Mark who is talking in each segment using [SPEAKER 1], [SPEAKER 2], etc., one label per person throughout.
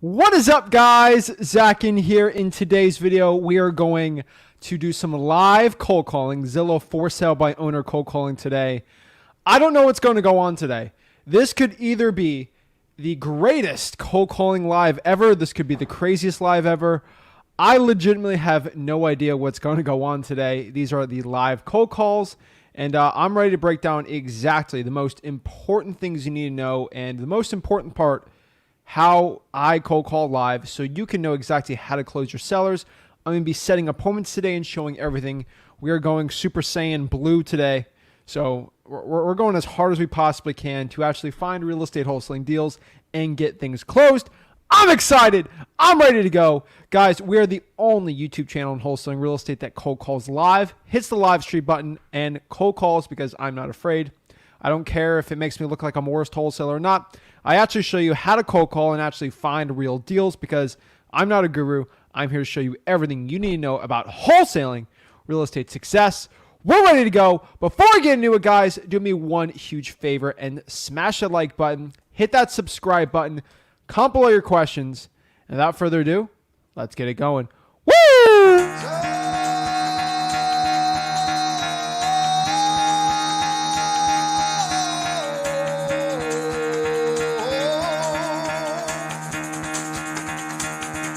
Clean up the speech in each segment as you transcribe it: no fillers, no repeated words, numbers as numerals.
[SPEAKER 1] What is up, guys? Zach Ginn here. In today's video, we are going to do some live cold calling, Zillow for sale by owner cold calling today. I don't know what's going to go on today. This could either be the greatest cold calling live ever. This could be the craziest live ever. I legitimately have no idea what's going to go on today. These are the live cold calls, and I'm ready to break down exactly the most important things you need to know, and the most important part, how I cold call live so you can know exactly how to close your sellers. I'm going to be setting appointments today and showing everything. We are going Super Saiyan Blue today. So we're going as hard as we possibly can to actually find real estate wholesaling deals and get things closed. I'm excited. I'm ready to go. Guys, we are the only YouTube channel in wholesaling real estate that cold calls live, hits the live stream button, and cold calls because I'm not afraid. I don't care if it makes me look like I'm a worst wholesaler or not. I actually show you how to cold call and actually find real deals because I'm not a guru. I'm here to show you everything you need to know about wholesaling real estate success. We're ready to go. Before I get into it, guys, do me one huge favor and smash that like button, hit that subscribe button, comment below your questions, and without further ado, let's get it going. Woo!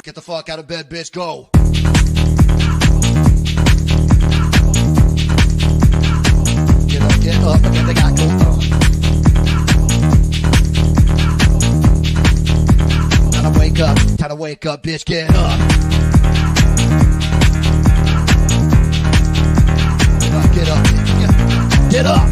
[SPEAKER 2] Get the fuck out of bed, bitch. Go. Get up, again, they got go. Time to wake up, bitch. Get up. Get up, bitch. Get up.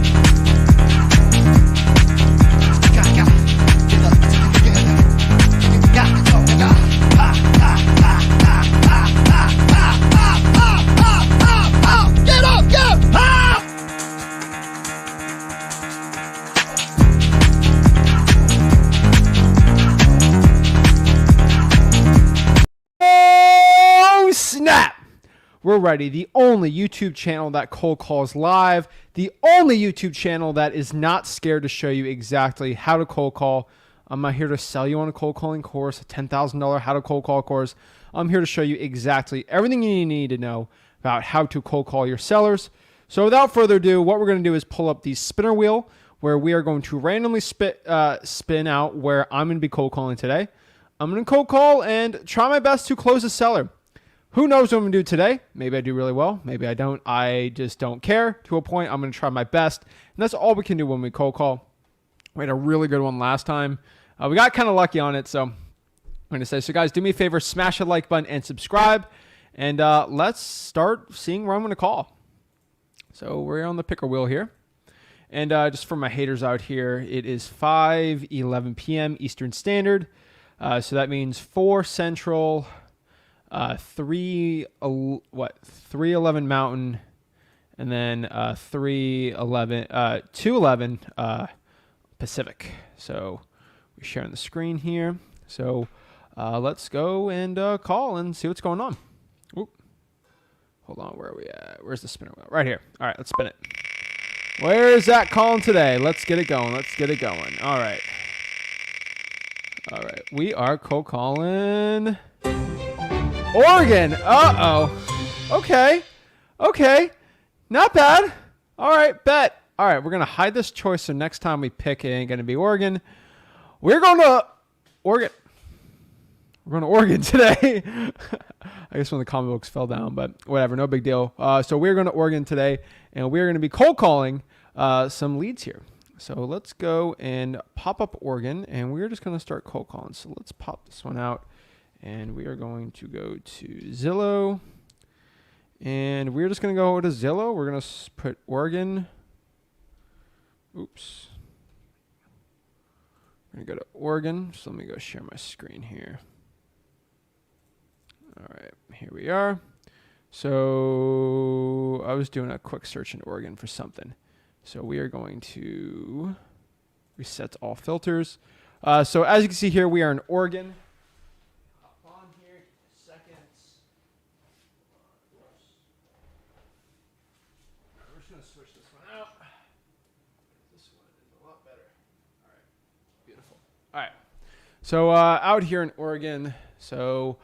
[SPEAKER 1] We're ready. The only YouTube channel that cold calls live. The only YouTube channel that is not scared to show you exactly how to cold call. I'm not here to sell you on a cold calling course, a $10,000 how to cold call course. I'm here to show you exactly everything you need to know about how to cold call your sellers. So without further ado, what we're going to do is pull up the spinner wheel where we are going to randomly spin out where I'm going to be cold calling today. I'm going to cold call and try my best to close a seller. Who knows what I'm going to do today? Maybe I do really well. Maybe I don't. I just don't care. To a point, I'm going to try my best. And that's all we can do when we cold call. We had a really good one last time. We got kind of lucky on it. So I'm going to say, so guys, do me a favor, smash the like button and subscribe. And let's start seeing where I'm going to call. So we're on the picker wheel here. And just for my haters out here, it is 5:11 p.m. Eastern Standard. So that means 4 Central... 3:11 Mountain, and then 2:11 Pacific. So we're sharing the screen here. So let's go and call and see what's going on. Oop. Hold on, where are we at? Where's the spinner wheel? Right here. All right, let's spin it. Where is that calling today? Let's get it going. Let's get it going. All right. All right. We are cold calling Oregon. Uh-oh. Okay. Okay. Not bad. All right, bet. All right, we're going to hide this choice so next time we pick it ain't going to be Oregon. We're going to Oregon. We're going to Oregon today. I guess when the comic books fell down, but whatever, no big deal. So we're going to Oregon today, and we're going to be cold calling some leads here. So let's go and pop up Oregon, and we're just going to start cold calling. So let's pop this one out. And we are going to go to Zillow. And we're just going to go to Zillow. We're going to put Oregon. Oops. We're going to go to Oregon. So let me go share my screen here. All right. Here we are. So I was doing a quick search in Oregon for something. So we are going to reset all filters. So as you can see here, we are in Oregon. Switch this one out. This one is a lot better. All right. Beautiful. All right. So out here in Oregon, so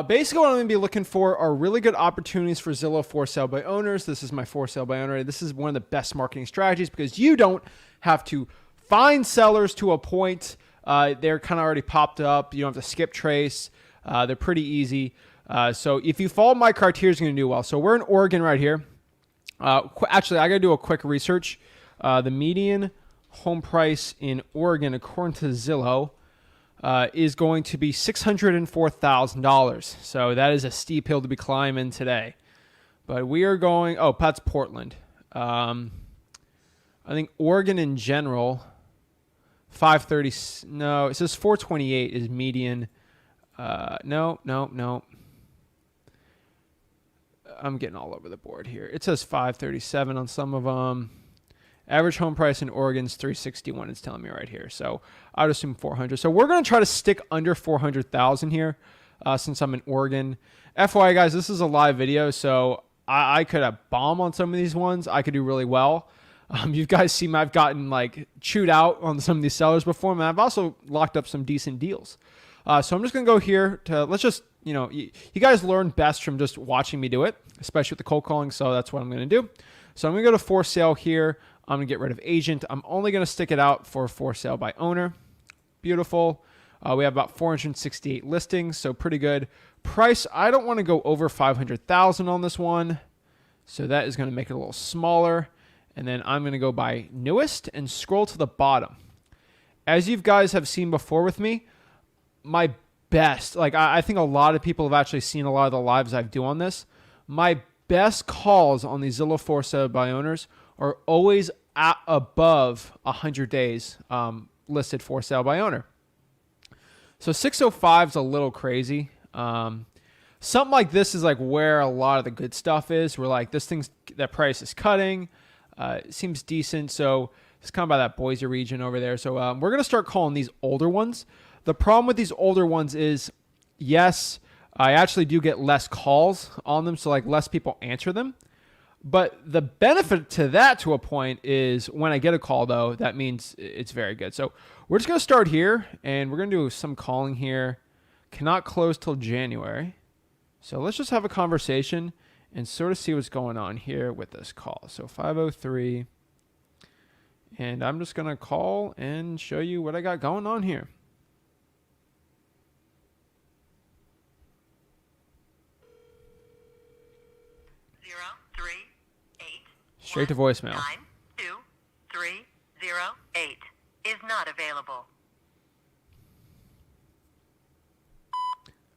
[SPEAKER 1] basically what I'm going to be looking for are really good opportunities for Zillow for sale by owners. This is my for sale by owner. This is one of the best marketing strategies because you don't have to find sellers to a point. They're kind of already popped up. You don't have to skip trace. They're pretty easy. So if you follow my criteria, you're going to do well. So we're in Oregon right here. Actually, I got to do a quick research. The median home price in Oregon, according to Zillow, is going to be $604,000. So that is a steep hill to be climbing today. But we are going, oh, that's Portland. I think Oregon in general, 530, no, it says 428 is median. No. I'm getting all over the board here. It says 537 on some of them. Average home price in Oregon is 361. It's telling me right here. So I'd assume 400. So we're going to try to stick under 400,000 here since I'm in Oregon. FYI, guys, this is a live video, so I could have bomb on some of these ones. I could do really well. You guys see me, I've gotten like chewed out on some of these sellers before, and I've also locked up some decent deals. So I'm just going to go here to, let's just, you guys learn best from just watching me do it, especially with the cold calling. So that's what I'm going to do. So I'm going to go to for sale here. I'm going to get rid of agent. I'm only going to stick it out for sale by owner. Beautiful. We have about 468 listings, so pretty good. Price, I don't want to go over 500,000 on this one. So that is going to make it a little smaller. And then I'm going to go by newest and scroll to the bottom. As you guys have seen before with me, my best, like I think a lot of people have actually seen a lot of the lives I do on this. My best calls on these Zillow for sale by owners are always at above 100 days listed for sale by owner. So 605 is a little crazy. Something like this is like where a lot of the good stuff is. We're like, that price is cutting. It seems decent. So it's kind of by that Boise region over there. So we're going to start calling these older ones. The problem with these older ones is, yes, I actually do get less calls on them. So like less people answer them. But the benefit to that to a point is when I get a call, though, that means it's very good. So we're just going to start here, and we're going to do some calling here. Cannot close till January. So let's just have a conversation and sort of see what's going on here with this call. So 503, and I'm just going to call and show you what I got going on here. Straight to voicemail.
[SPEAKER 3] 92308 is not available.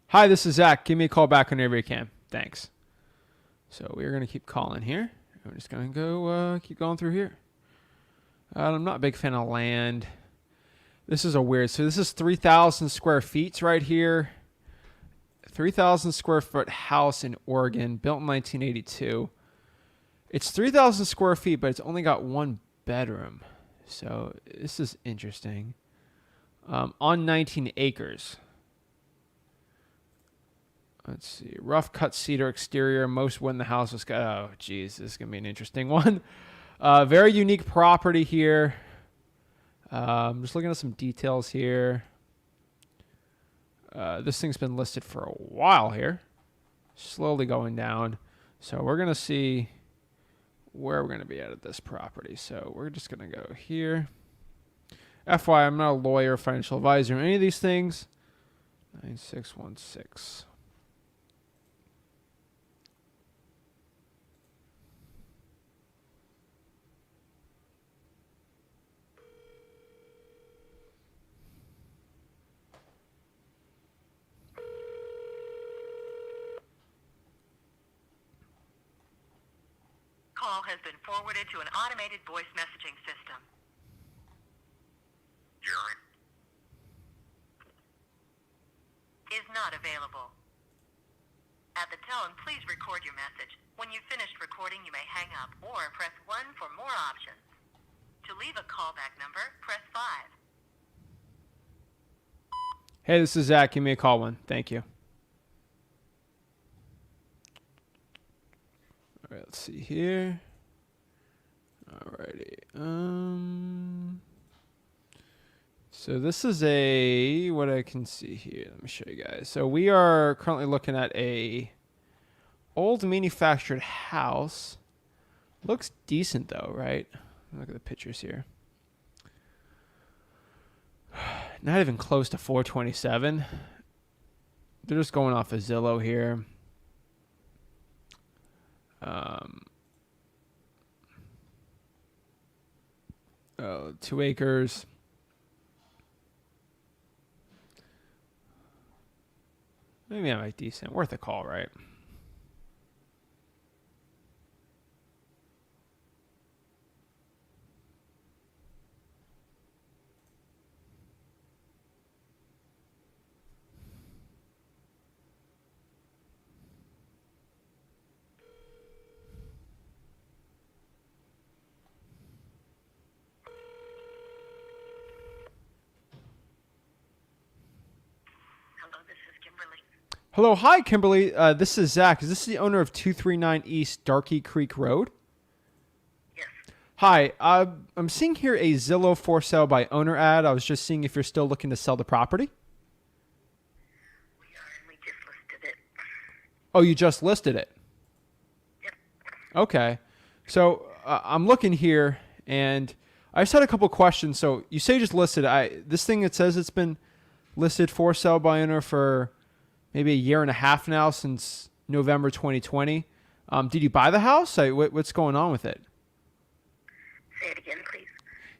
[SPEAKER 1] Hi, this is Zach. Give me a call back whenever you can. Thanks. So we're going to keep calling here. I'm just going to go keep going through here. I'm not a big fan of land. This is a weird. So this is 3,000 square feet right here. 3,000 square foot house in Oregon, built in 1982. It's 3,000 square feet, but it's only got one bedroom. So this is interesting. On 19 acres. Let's see. Rough cut cedar exterior. Most when the house was cut. Oh, geez. This is going to be an interesting one. Very unique property here. Just looking at some details here. This thing's been listed for a while here. Slowly going down. So we're going to see where we're going to be at this property. So we're just going to go here. FYI, I'm not a lawyer, financial advisor, any of these things. 9616.
[SPEAKER 3] Call has been forwarded to an automated voice messaging system. Jerry is not available. At the tone, please record your message. When you've finished recording, you may hang up or press 1 for more options. To leave a callback number, press 5.
[SPEAKER 1] Hey, this is Zach. Give me a call one. Thank you. All right, let's see here. Alrighty. Let's So this is what I can see here. Let me show you guys. So we are currently looking at a old manufactured house. Looks decent though, right? Look at the pictures here. Not even close to 427. They're just going off of Zillow here. 2 acres. Maybe I'm like decent. Worth a call, right?
[SPEAKER 3] Hello, this is Kimberly.
[SPEAKER 1] Hello, hi Kimberly. This is Zach. Is this the owner of 239 East Darky Creek Road?
[SPEAKER 3] Yes.
[SPEAKER 1] Hi. I'm seeing here a Zillow for sale by owner ad. I was just seeing if you're still looking to sell the property.
[SPEAKER 3] We are, and we just listed it.
[SPEAKER 1] Oh, you just listed it.
[SPEAKER 3] Yep.
[SPEAKER 1] Okay. So I'm looking here, and I just had a couple questions. So you say you just listed. This thing, it says it's been listed for sale by owner for maybe a year and a half now, since November 2020. Did you buy the house? What's going on with it?
[SPEAKER 3] Say it again, please.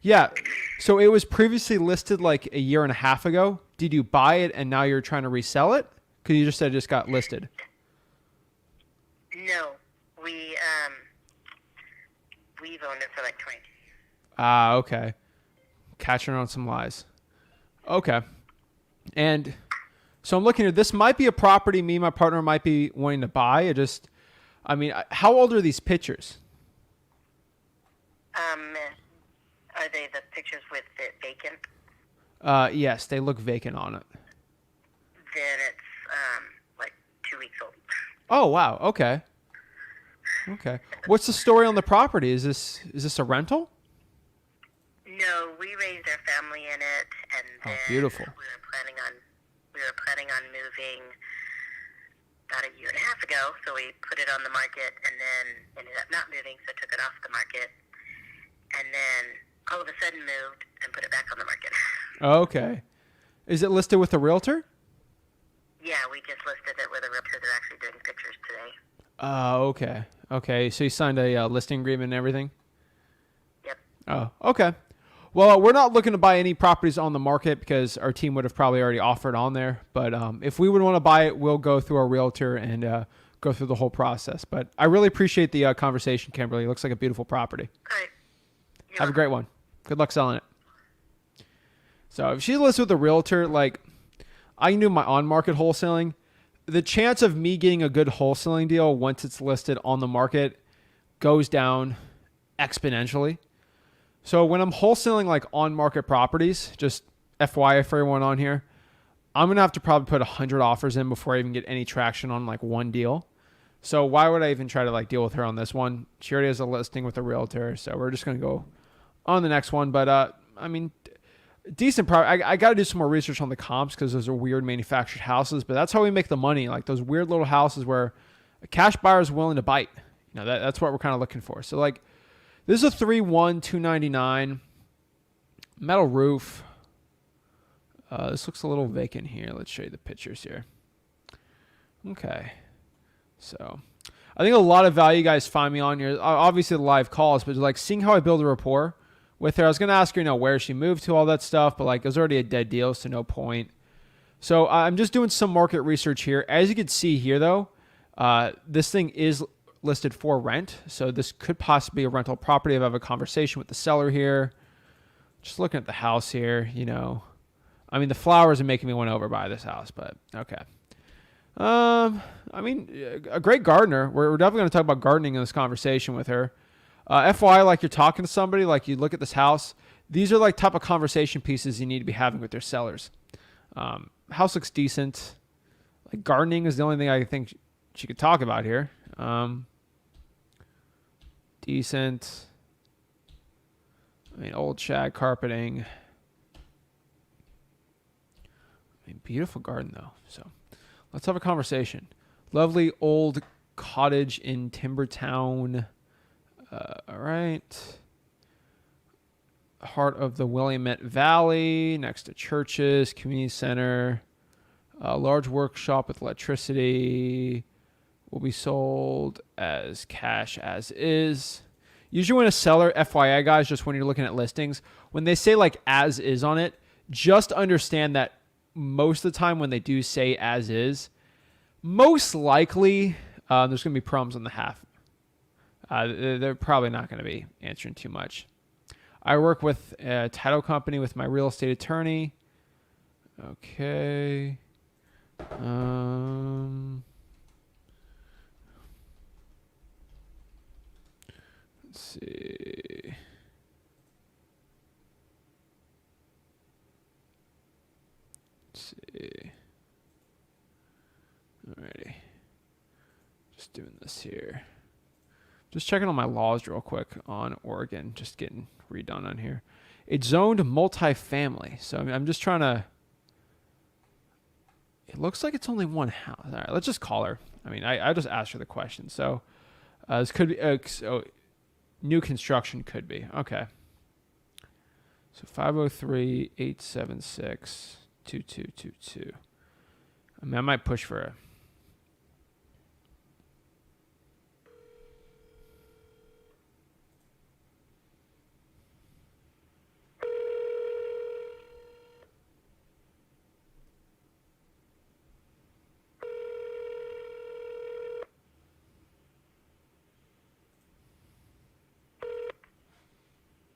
[SPEAKER 1] Yeah. So it was previously listed like a year and a half ago. Did you buy it and now you're trying to resell it? Because you just said it just got listed.
[SPEAKER 3] No, we've owned it for like 20.
[SPEAKER 1] Ah, okay. Catching on some lies. Okay. And so I'm looking at this. Might be a property me and my partner might be wanting to buy. How old are these pictures?
[SPEAKER 3] Are they the pictures with it vacant?
[SPEAKER 1] Yes, they look vacant on it.
[SPEAKER 3] Then it's like 2 weeks old.
[SPEAKER 1] Oh, wow. Okay. Okay. What's the story on the property? Is this a rental?
[SPEAKER 3] No, we raised our family in it, and then
[SPEAKER 1] beautiful.
[SPEAKER 3] we were planning on moving about a year and a half ago. So we put it on the market, and then ended up not moving, so took it off the market, and then all of a sudden moved and put it back on the market.
[SPEAKER 1] Okay. Is it listed with a realtor?
[SPEAKER 3] Yeah, we just listed it with a realtor. They're actually doing pictures today.
[SPEAKER 1] Oh, okay. Okay. So you signed a listing agreement and everything?
[SPEAKER 3] Yep.
[SPEAKER 1] Oh, okay. Well, we're not looking to buy any properties on the market because our team would have probably already offered on there. But if we would want to buy it, we'll go through our realtor and go through the whole process. But I really appreciate the conversation, Kimberly. It looks like a beautiful property.
[SPEAKER 3] All right.
[SPEAKER 1] Have a great one. Good luck selling it. So if she lists with a realtor, like I can do my on-market wholesaling, the chance of me getting a good wholesaling deal once it's listed on the market goes down exponentially. So when I'm wholesaling like on-market properties, just FYI for everyone on here, I'm going to have to probably put 100 offers in before I even get any traction on like one deal. So why would I even try to like deal with her on this one? She already has a listing with a realtor. So we're just going to go on the next one. But decent product. I got to do some more research on the comps because those are weird manufactured houses, but that's how we make the money. Like those weird little houses where a cash buyer is willing to bite. That's what we're kind of looking for. So like this is a 3-1, 299 metal roof. This looks a little vacant here. Let's show you the pictures here. Okay. So I think a lot of value you guys find me on here. Obviously the live calls, but like seeing how I build a rapport with her. I was going to ask her, where she moved to, all that stuff, but like it was already a dead deal, so no point. So I'm just doing some market research here. As you can see here, though, this thing is listed for rent. So this could possibly be a rental property. I have a conversation with the seller here. Just looking at the house here, the flowers are making me want to overbuy this house, but okay. A great gardener. We're definitely going to talk about gardening in this conversation with her. FYI, like you're talking to somebody, like you look at this house, these are like type of conversation pieces you need to be having with their sellers. House looks decent. Like gardening is the only thing I think she could talk about here. Decent. Old shag carpeting. I mean, beautiful garden though. So let's have a conversation. Lovely old cottage in Timbertown. All right. Heart of the Willamette Valley, next to churches, community center, a large workshop with electricity. Will be sold as cash as is. Usually when a seller, FYI guys, just when you're looking at listings, when they say like as is on it, just understand that most of the time when they do say as is, most likely there's going to be problems on the half. They're probably not going to be answering too much. I work with a title company with my real estate attorney. Okay. Let's see. Alrighty. Just doing this here. Just checking on my laws real quick on Oregon. Just getting redone on here. It's zoned multifamily. So I'm just trying to... It looks like it's only one house. All right, let's just call her. I mean, I just asked her the question. So this could be... so new construction could be. Okay. So 503-876-2222. I mean, I might push for a...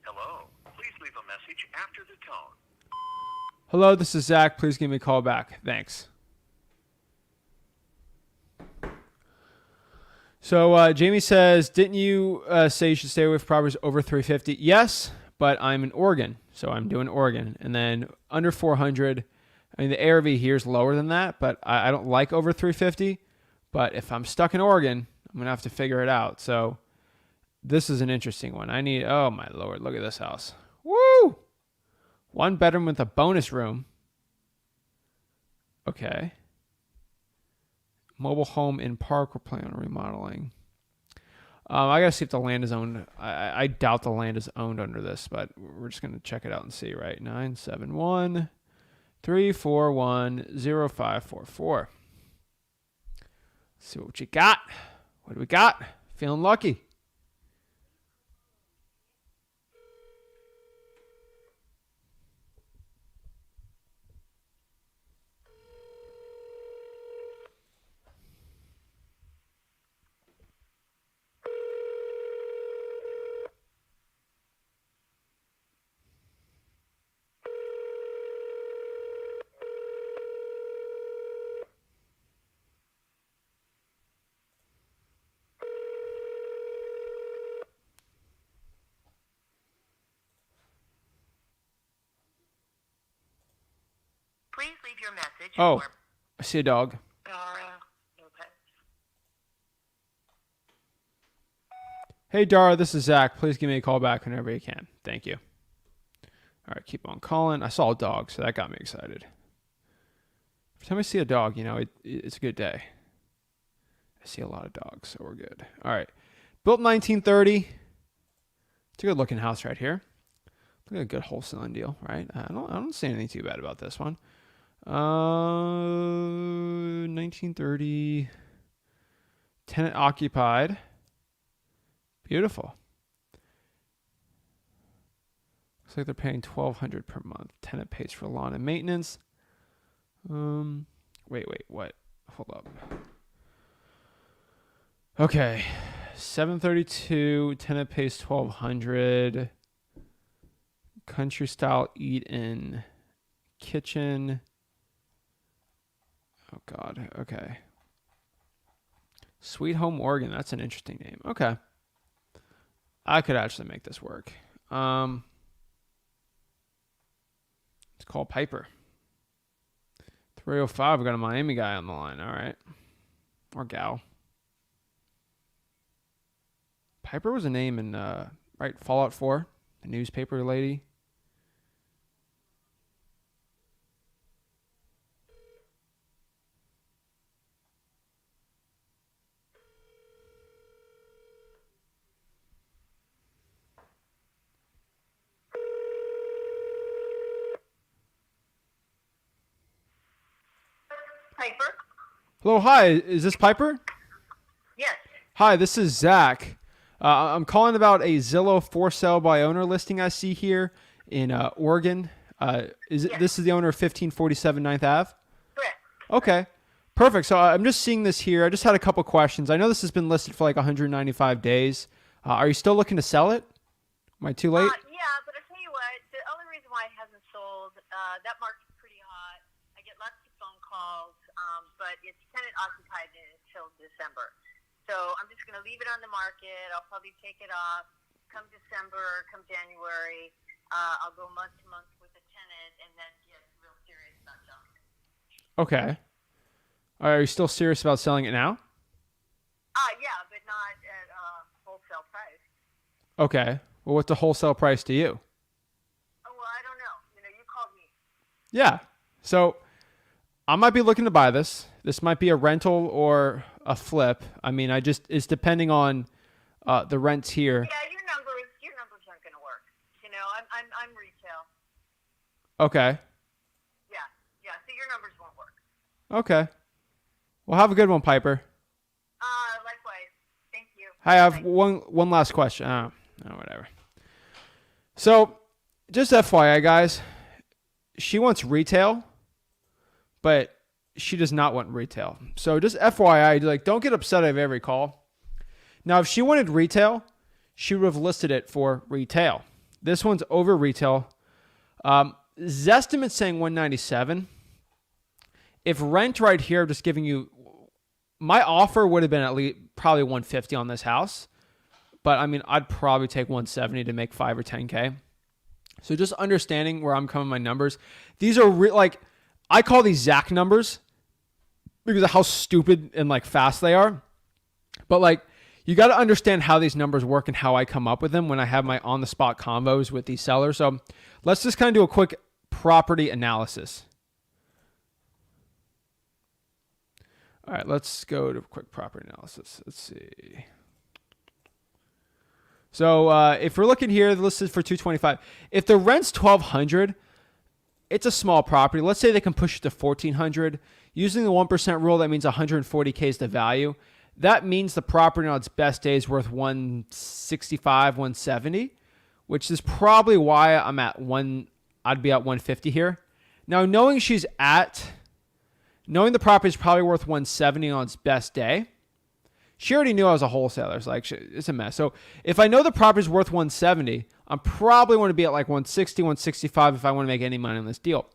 [SPEAKER 4] Hello. Please leave a message after the tone.
[SPEAKER 1] Hello, this is Zach. Please give me a call back. Thanks. So Jamie says, didn't you say you should stay away from properties over 350? Yes, but I'm in Oregon, so I'm doing Oregon. And then under 400, I mean, the ARV here is lower than that, but I don't like over 350. But if I'm stuck in Oregon, I'm going to have to figure it out. So this is an interesting one. I need, oh my Lord, look at this house. Woo! 1 bedroom with a bonus room. Okay. Mobile home in park. We're planning on remodeling. I gotta see if the land is owned. I doubt the land is owned under this, but we're just gonna check it out and see. Right, 971-341-0544. See what you got. What do we got? Feeling lucky.
[SPEAKER 3] Please leave your message
[SPEAKER 1] Oh,
[SPEAKER 3] for
[SPEAKER 1] I see a dog.
[SPEAKER 3] Dara Lopez.
[SPEAKER 1] Hey, Dara, this is Zach. Please give me a call back whenever you can. Thank you. All right, keep on calling. I saw a dog, so that got me excited. Every time I see a dog, you know, it's a good day. I see a lot of dogs, so we're good. All right. Built in 1930. It's a good-looking house right here. Look at a good wholesaling deal, right? I don't see anything too bad about this one. 1930. Tenant occupied. Beautiful. Looks like they're paying $1,200 per month. Tenant pays for lawn and maintenance. Wait, what? Hold up. Okay, 732. Tenant pays $1,200. Country style eat-in kitchen. Oh God. Okay. Sweet Home Oregon. That's an interesting name. Okay. I could actually make this work. Let's call Piper. 305. We got a Miami guy on the line. All right. Or gal. Piper was a name in right, Fallout 4, the newspaper lady.
[SPEAKER 3] Piper?
[SPEAKER 1] Hello, hi. Is this Piper?
[SPEAKER 3] Yes.
[SPEAKER 1] Hi, this is Zach. I'm calling about a Zillow for sale by owner listing I see here in Oregon. This is the owner of 1547 9th Ave?
[SPEAKER 3] Correct.
[SPEAKER 1] Okay, perfect. So I'm just seeing this here. I just had a couple questions. I know this has been listed for like 195 days. Are you still looking to sell it? Am I too late?
[SPEAKER 3] Yeah, but I tell you what, the only reason why it hasn't sold, that market's pretty hot. I get lots of phone calls, but it's tenant occupied until December. So I'm just going to leave it on the market. I'll probably take it off. Come December, come January, I'll go month to month with the tenant and then get real serious about selling it.
[SPEAKER 1] Okay. Are you still serious about selling it now?
[SPEAKER 3] Yeah, but not at wholesale price.
[SPEAKER 1] Okay. Well, what's the wholesale price to you?
[SPEAKER 3] Oh, well, I don't know. You called me.
[SPEAKER 1] Yeah. So I might be looking to buy this. This might be a rental or a flip. I mean, it's depending on the rents here.
[SPEAKER 3] Yeah, your numbers aren't going to work. I'm retail.
[SPEAKER 1] Okay.
[SPEAKER 3] Yeah. So your numbers won't work.
[SPEAKER 1] Okay. Well, have a good one, Piper.
[SPEAKER 3] Likewise. Thank you.
[SPEAKER 1] I have one last question. Whatever. So, just FYI, guys, she wants retail, but she does not want retail. So, just FYI, don't get upset at every call. Now, if she wanted retail, she would have listed it for retail. This one's over retail. Zestimate's saying 197. If rent right here, just giving you, my offer would have been at least probably 150 on this house. But I mean, I'd probably take 170 to make 5 or 10K. So just understanding where I'm coming with my numbers. These are I call these Zach numbers because of how stupid and fast they are. But you got to understand how these numbers work and how I come up with them when I have my on the spot combos with these sellers. So let's just kind of do a quick property analysis. All right, let's go to quick property analysis. Let's see. So if we're looking here, the list is for 225. If the rent's 1,200, it's a small property. Let's say they can push it to 1,400. Using the 1% rule, that means 140K is the value. That means the property on its best day is worth 165, 170, which is probably why I'd be at 150 here. Now, knowing the property is probably worth 170 on its best day, she already knew I was a wholesaler. It's a mess. So if I know the property is worth 170, I'm probably want to be at 160, 165 if I want to make any money on this deal.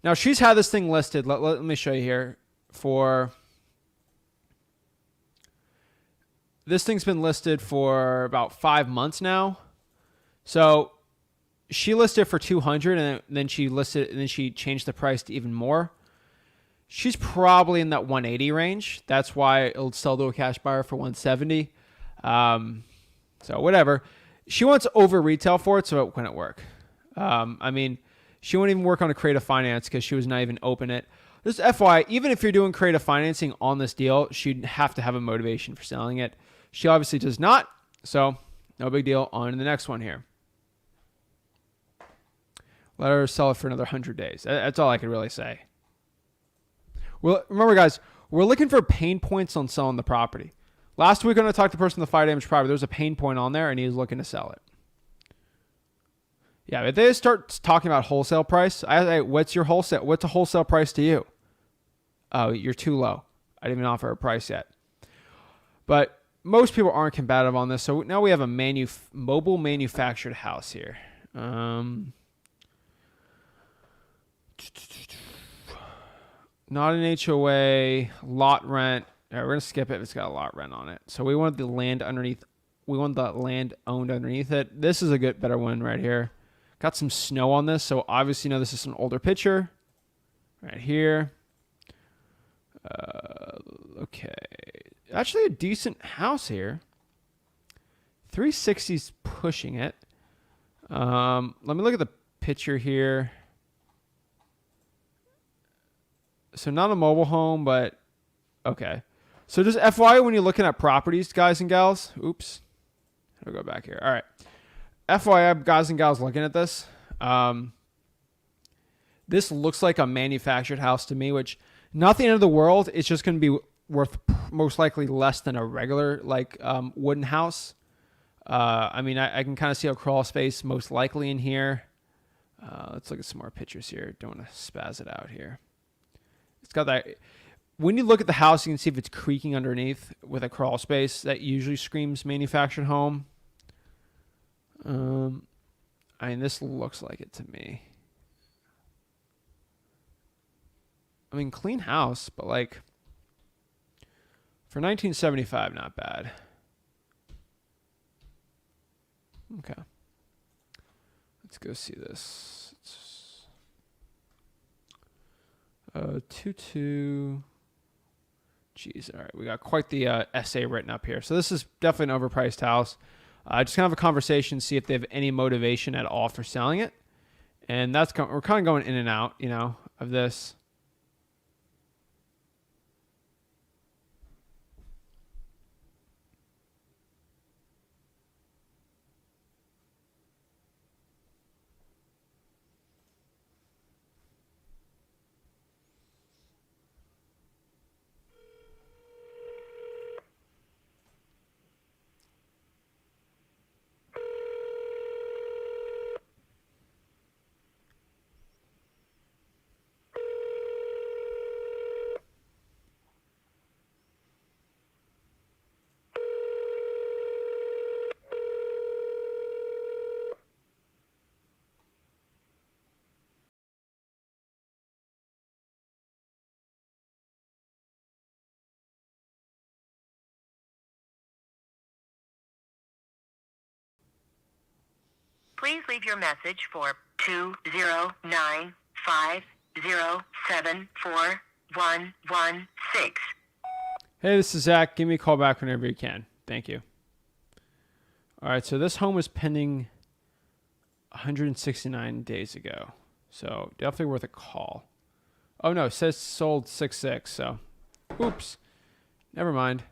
[SPEAKER 1] Now, she's had this thing listed. Let me show you here. This thing's been listed for about 5 months now. So she listed for 200 and then she changed the price to even more. She's probably in that 180 range. That's why it'll sell to a cash buyer for 170. So whatever. She wants over retail for it, so it couldn't work. She wouldn't even work on a creative finance because she was not even open it. Just FYI, even if you're doing creative financing on this deal, she'd have to have a motivation for selling it. She obviously does not, so no big deal. On to the next one here. Let her sell it for another 100 days. That's all I could really say. Well, remember, guys, we're looking for pain points on selling the property. Last week when I talked to the person on the fire damage property, there was a pain point on there, and he was looking to sell it. Yeah, if they start talking about wholesale price, what's a wholesale price to you? Oh, you're too low. I didn't even offer a price yet. But most people aren't combative on this, so now we have a mobile manufactured house here. Not an HOA, lot rent. All right, we're going to skip it if it's got a lot rent on it. So we want the land underneath. We want the land owned underneath it. This is a better one right here. Got some snow on this, so obviously this is an older picture. Right here. Okay. Actually a decent house here. 360's pushing it. Let me look at the picture here. So not a mobile home, but okay. So just FYI when you're looking at properties, guys and gals. Oops. I'll go back here. All right. FYI, guys and gals looking at this. This looks like a manufactured house to me, which Not the end of the world. It's just going to be worth most likely less than a regular like wooden house. I mean, I can kind of see a crawl space most likely in here. Let's look at some more pictures here. Don't want to spaz it out here. It's got that. When you look at the house, you can see if it's creaking underneath with a crawl space. That usually screams manufactured home. I mean, this looks like it to me. I mean, clean house, but like for 1975, not bad. Okay. Let's go see this. It's 22. Jeez, all right. We got quite the essay written up here. So this is definitely an overpriced house. Just kind of a conversation, see if they have any motivation at all for selling it. And that's we're kind of going in and out, you know, of this.
[SPEAKER 3] Please leave your message for 209-507-4116.
[SPEAKER 1] Hey, this is Zach. Give me a call back whenever you can. Thank you. All right, so this home was pending 169 days ago. So definitely worth a call. Oh, no, it says sold 6/6, so oops. Never mind.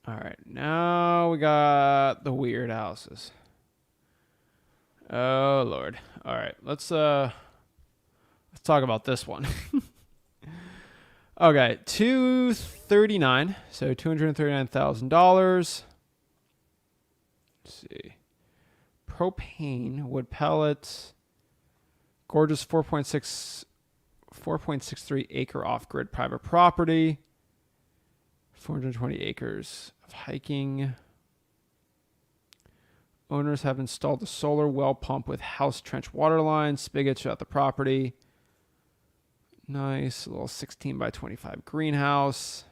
[SPEAKER 1] All right, now we got the weird houses. Oh, Lord. All right, let's talk about this one. Okay, 239, so $239,000. Let's see. Propane, wood pellets, gorgeous 4.63 acre off-grid private property, 420 acres of hiking. Owners have installed a solar well pump with house trench water lines, spigots throughout the property. Nice little 16 by 25 greenhouse.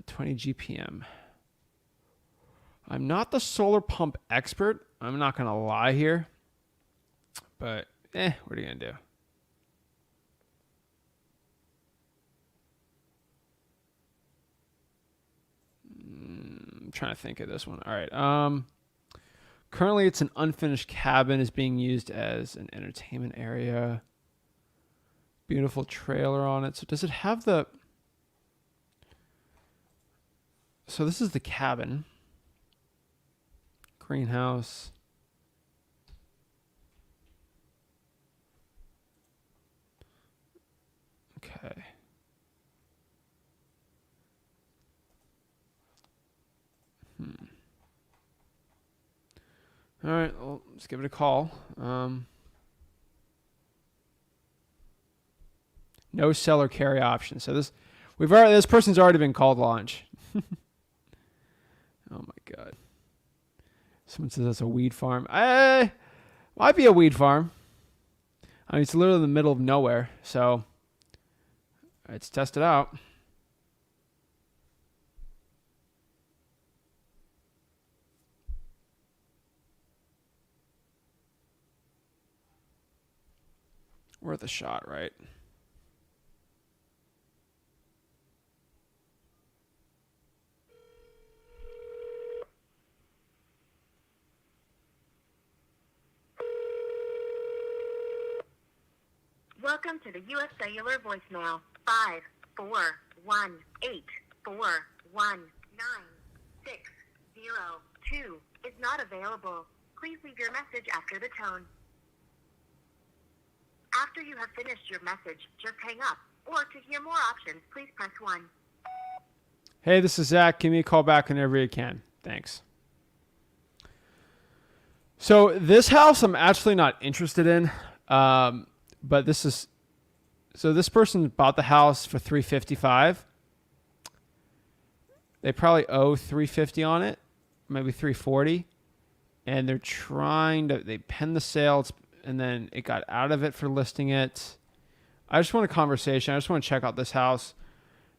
[SPEAKER 1] 20 GPM. I'm not the solar pump expert. I'm not going to lie here. But, what are you going to do? I'm trying to think of this one. All right. Currently, it's an unfinished cabin. Is being used as an entertainment area. Beautiful trailer on it. So does it have the... So this is the cabin. Greenhouse. Okay. All right, well, let's give it a call. No seller carry option. So this person's already been called launch. Oh my God. Someone says that's a weed farm. Might be a weed farm. I mean, it's literally in the middle of nowhere. So let's test it out. Worth a shot, right?
[SPEAKER 3] Welcome to the U.S. Cellular voicemail. 54184196002 is not available. Please leave your message after the tone. After you have finished your message, just hang up. Or to hear more options, please press 1.
[SPEAKER 1] Hey, this is Zach. Give me a call back whenever you can. Thanks. So this house I'm actually not interested in, but this person bought the house for $355. They probably owe $350 on it, maybe $340, and they penned the sale, and then it got out of it for listing it. I just want a conversation. I just want to check out this house.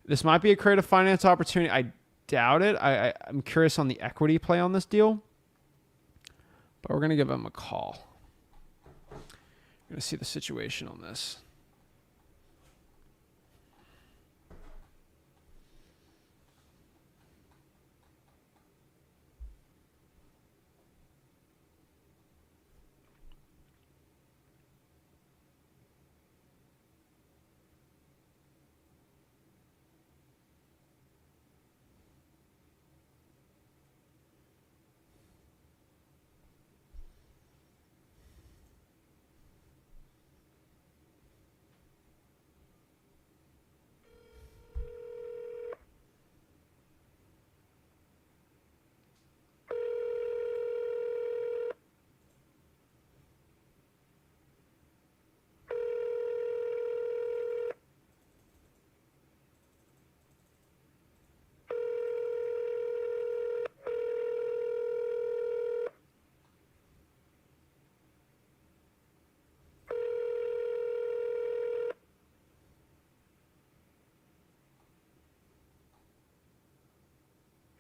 [SPEAKER 1] This might be a creative finance opportunity. I doubt it. I'm curious on the equity play on this deal, but we're going to give them a call. We're going to see the situation on this.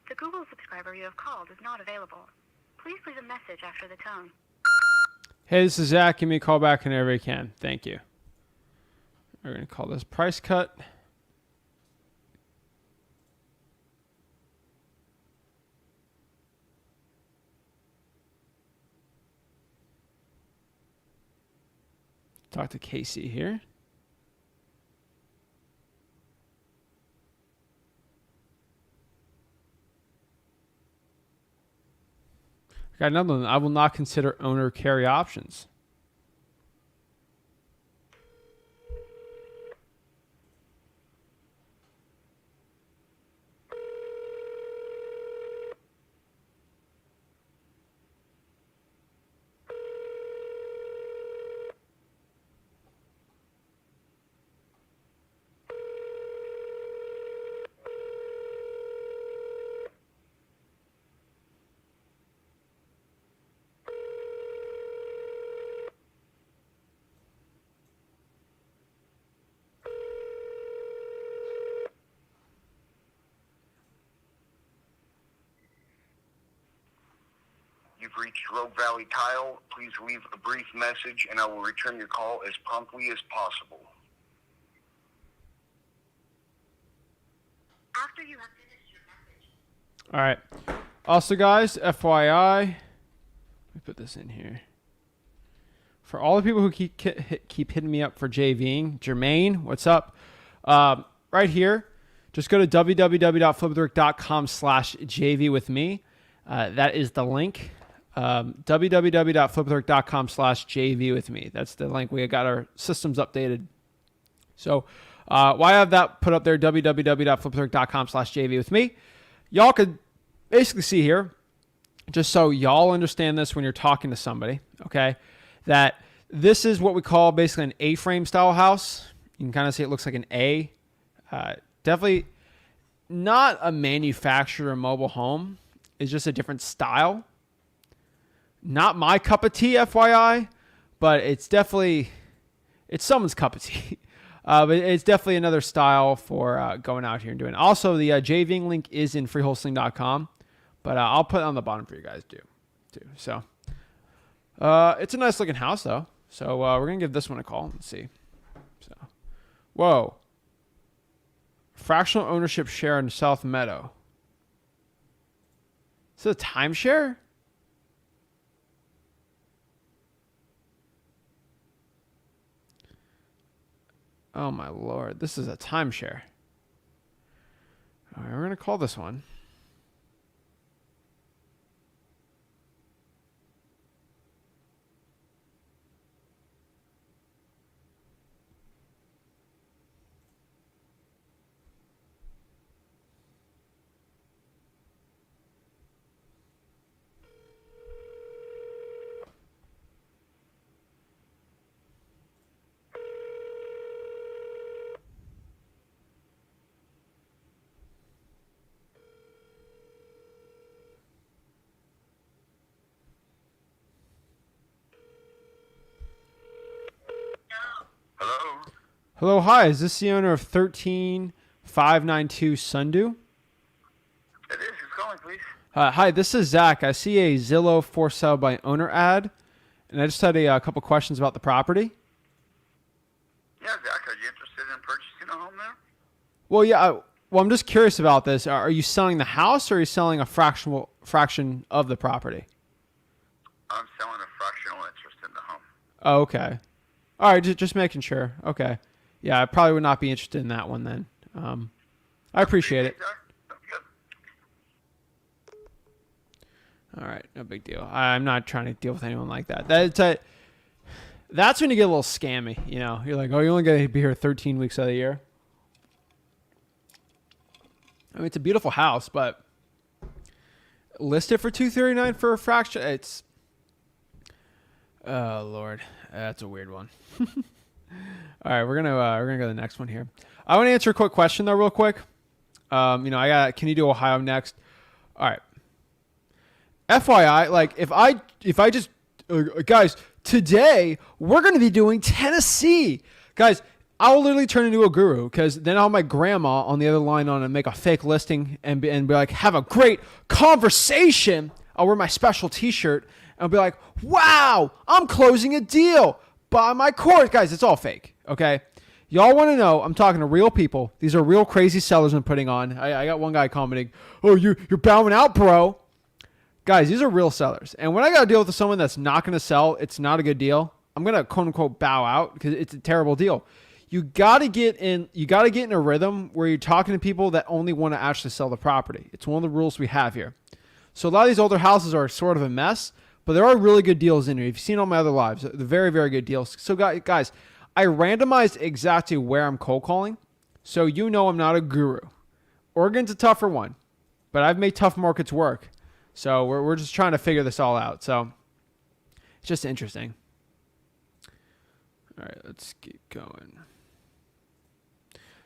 [SPEAKER 3] The Google subscriber you have called is not available. Please leave a message after the tone.
[SPEAKER 1] Hey, this is Zach. Give me a call back whenever you can. Thank you. We're going to call this price cut. Talk to Casey here. Got another one. I will not consider owner carry options.
[SPEAKER 4] You've reached Rogue Valley Tile. Please leave a brief message, and I will return your call as promptly as possible.
[SPEAKER 3] After you have finished your message.
[SPEAKER 1] All right. Also, guys, FYI, let me put this in here. For all the people who keep hitting me up for JVing, Jermaine, what's up? Right here, just go to www.flipwithrick.com/JV with me. That is the link. www.flipwithrick.com/JV with me. That's the link. We got our systems updated. So why I have that put up there, www.flipwithrick.com/JV with me. Y'all could basically see here, just so y'all understand this when you're talking to somebody, okay, that this is what we call basically an A-frame style house. You can kind of see it looks like an A. Definitely not a manufacturer mobile home. It's just a different style. Not my cup of tea, FYI, but it's someone's cup of tea. But it's definitely another style for going out here and doing it. Also, the JVing link is in freewholesaling.com, but I'll put it on the bottom for you guys too. So it's a nice looking house though. So we're gonna give this one a call and see. So, whoa, fractional ownership share in South Meadow. Is it a timeshare? Oh my Lord, this is a timeshare. All right, we're going to call this one. Hello, hi. Is this the owner of 13592 Sundu?
[SPEAKER 4] It is. Who's calling, please?
[SPEAKER 1] Hi, this is Zach. I see a Zillow for sale by owner ad, and I just had a couple questions about the property.
[SPEAKER 4] Yeah, Zach, are you interested in purchasing a home there?
[SPEAKER 1] Well, yeah. Well, I'm just curious about this. Are you selling the house, or are you selling a fraction of the property?
[SPEAKER 4] I'm selling a fractional interest in the home.
[SPEAKER 1] Oh, okay. All right, just making sure. Okay. Yeah, I probably would not be interested in that one then. I appreciate it.
[SPEAKER 4] Zach? Sounds good.
[SPEAKER 1] All right, no big deal. I'm not trying to deal with anyone like that. That's when you get a little scammy. You know, you're like, oh, you're only going to be here 13 weeks out of the year. I mean, it's a beautiful house, but listed for $239 for a fraction. It's, oh Lord, that's a weird one. All right, we're gonna go to the next one here. I want to answer a quick question though, real quick. Can you do Ohio next? All right. FYI, like if I just guys, today we're going to be doing Tennessee. Guys, I'll literally turn into a guru because then I'll have my grandma on the other line on and make a fake listing and be like, have a great conversation. I'll wear my special t-shirt and I'll be like, wow, I'm closing a deal. Buy my course. Guys, it's all fake, okay? Y'all want to know, I'm talking to real people. These are real crazy sellers I'm putting on. I got one guy commenting, oh, you're bowing out, bro. Guys, these are real sellers. And when I got to deal with someone that's not going to sell, it's not a good deal. I'm going to quote unquote bow out because it's a terrible deal. You got to get in a rhythm where you're talking to people that only want to actually sell the property. It's one of the rules we have here. So a lot of these older houses are sort of a mess, but there are really good deals in here. If you've seen all my other lives, they're very, very good deals. So guys, I randomized exactly where I'm cold calling. So you know I'm not a guru. Oregon's a tougher one, but I've made tough markets work. So we're just trying to figure this all out. So it's just interesting. All right, let's keep going.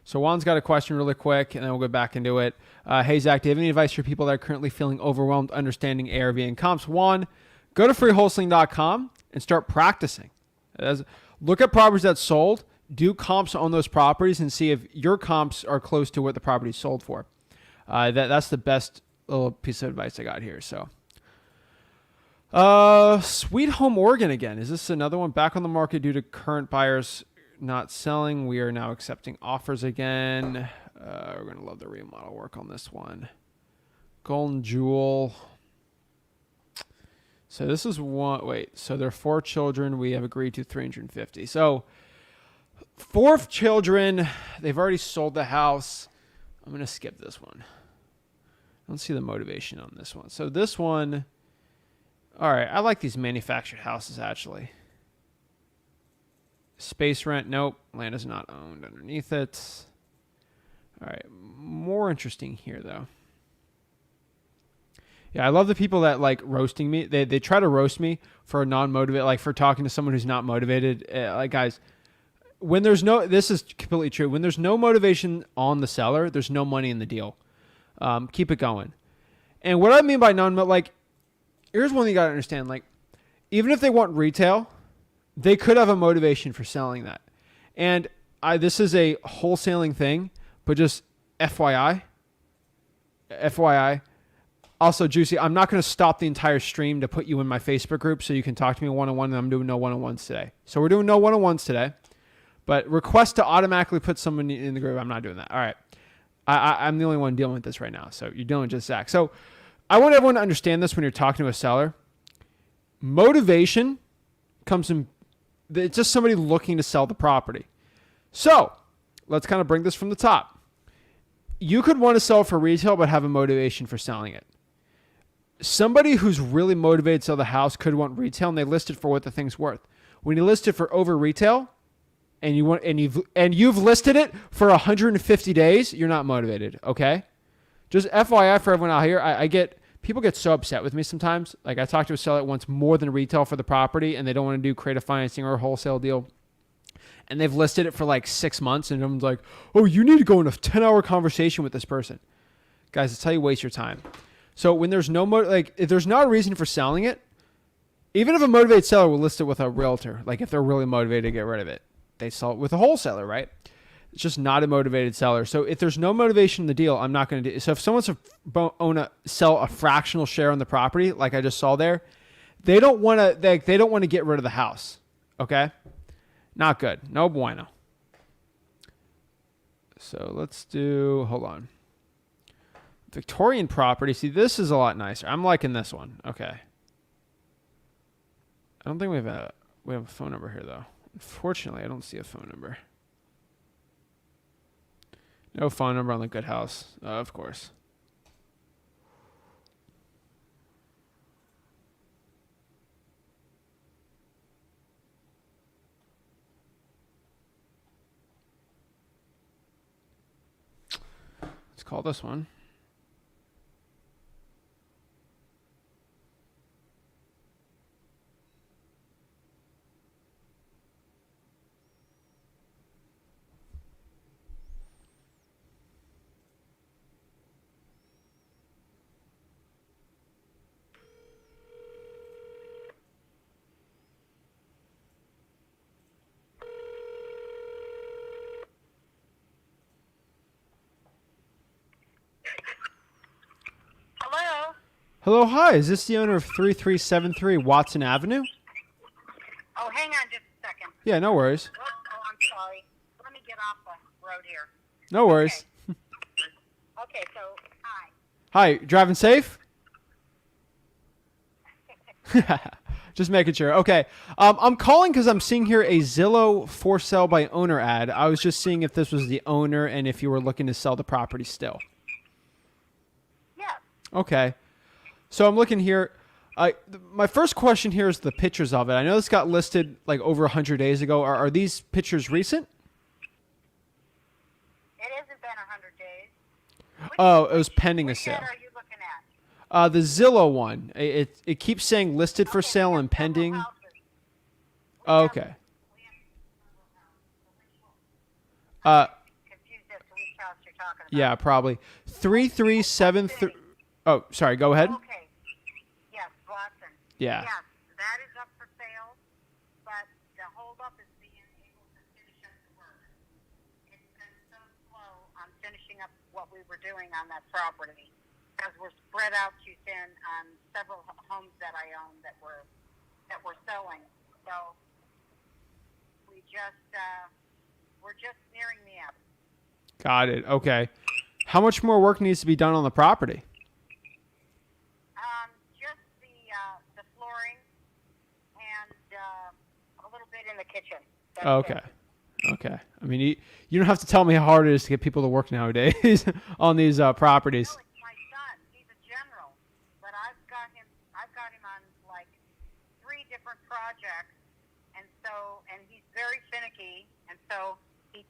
[SPEAKER 1] So Juan's got a question really quick, and then we'll go back into it. Hey, Zach, do you have any advice for people that are currently feeling overwhelmed understanding ARV and comps? Juan, go to freewholesaling.com and start practicing. Look at properties that sold, do comps on those properties, and see if your comps are close to what the property sold for. That's the best little piece of advice I got here. So, Sweet Home Oregon again. Is this another one back on the market due to current buyers not selling? We are now accepting offers again. We're going to love the remodel work on this one. Golden Jewel. So this is one. Wait, so there are 4 children. We have agreed to 350. So 4 children. They've already sold the house. I'm going to skip this one. I don't see the motivation on this one. So this one, all right, I like these manufactured houses actually. Space rent, nope. Land is not owned underneath it. All right, more interesting here though. Yeah, I love the people that like roasting me. They try to roast me for non-motivated, like for talking to someone who's not motivated. Like guys, when there's no, this is completely true. When there's no motivation on the seller, there's no money in the deal. Keep it going. And what I mean by like, here's one thing you got to understand. Like, even if they want retail, they could have a motivation for selling that. And this is a wholesaling thing, but just FYI. Also, Juicy, I'm not going to stop the entire stream to put you in my Facebook group so you can talk to me one-on-one, and I'm doing no one-on-ones today. So we're doing no one-on-ones today. But request to automatically put someone in the group, I'm not doing that. All right. I'm the only one dealing with this right now. So you're dealing with just Zach. So I want everyone to understand this when you're talking to a seller. Motivation comes in, it's just somebody looking to sell the property. So let's kind of bring this from the top. You could want to sell for retail, but have a motivation for selling it. Somebody who's really motivated to sell the house could want retail, and they list it for what the thing's worth. When you list it for over retail, and you've listed it for 150 days, you're not motivated, okay? Just FYI for everyone out here, people get so upset with me sometimes. Like I talked to a seller that wants more than retail for the property, and they don't want to do creative financing or a wholesale deal. And they've listed it for like 6 months, and everyone's like, oh, you need to go in a 10-hour conversation with this person. Guys, that's how you waste your time. So when there's no if there's not a reason for selling it, even if a motivated seller will list it with a realtor, like if they're really motivated to get rid of it, they sell it with a wholesaler, right? It's just not a motivated seller. So if there's no motivation in the deal, I'm not going to do it. So if someone's sell a fractional share on the property, like I just saw there, they don't want to they don't want to get rid of the house. Okay? Not good. No bueno. So let's do, hold on. Victorian property. See, this is a lot nicer. I'm liking this one. Okay. I don't think we have a phone number here though. Unfortunately, I don't see a phone number. No phone number on the good house. Of course. Let's call this one.
[SPEAKER 3] Hello?
[SPEAKER 1] Hello, hi. Is this the owner of 3373 Watson Avenue?
[SPEAKER 3] Oh, hang on just a second.
[SPEAKER 1] Yeah, no worries.
[SPEAKER 3] Oh, I'm sorry. Let me get off the road here.
[SPEAKER 1] No worries.
[SPEAKER 3] Okay, so, hi.
[SPEAKER 1] Hi, driving safe? Just making sure. Okay. I'm calling because I'm seeing here a Zillow for sale by owner ad. I was just seeing if this was the owner and if you were looking to sell the property still.
[SPEAKER 3] Yes.
[SPEAKER 1] Okay. So I'm looking here. My first question here is the pictures of it. I know this got listed like over 100 days ago. Are these pictures recent?
[SPEAKER 3] It hasn't been 100 days.
[SPEAKER 1] Oh, it was pending a
[SPEAKER 3] Which
[SPEAKER 1] sale.
[SPEAKER 3] ad are you looking at?
[SPEAKER 1] The Zillow one. It keeps saying listed for sale and pending. Oh, okay.
[SPEAKER 3] Confused as to which house you're talking about.
[SPEAKER 1] Yeah, probably. 3373. Oh, sorry. Go ahead.
[SPEAKER 3] Okay. Yes, Watson.
[SPEAKER 1] Yeah.
[SPEAKER 3] Yes, that is up for sale, but the holdup is being able to finish up the work. It's been so slow on finishing up what we were doing on that property because we're spread out too thin on several homes that I own that we're selling. So we're just nearing the end.
[SPEAKER 1] Got it. Okay. How much more work needs to be done on the property?
[SPEAKER 3] Just the flooring and a little bit in the kitchen. That's
[SPEAKER 1] Okay.
[SPEAKER 3] it.
[SPEAKER 1] Okay. I mean, you don't have to tell me how hard it is to get people to work nowadays on these properties.
[SPEAKER 3] No, it's my son. He's a general, but I've got him on like 3 different projects, and he's very finicky, and so he's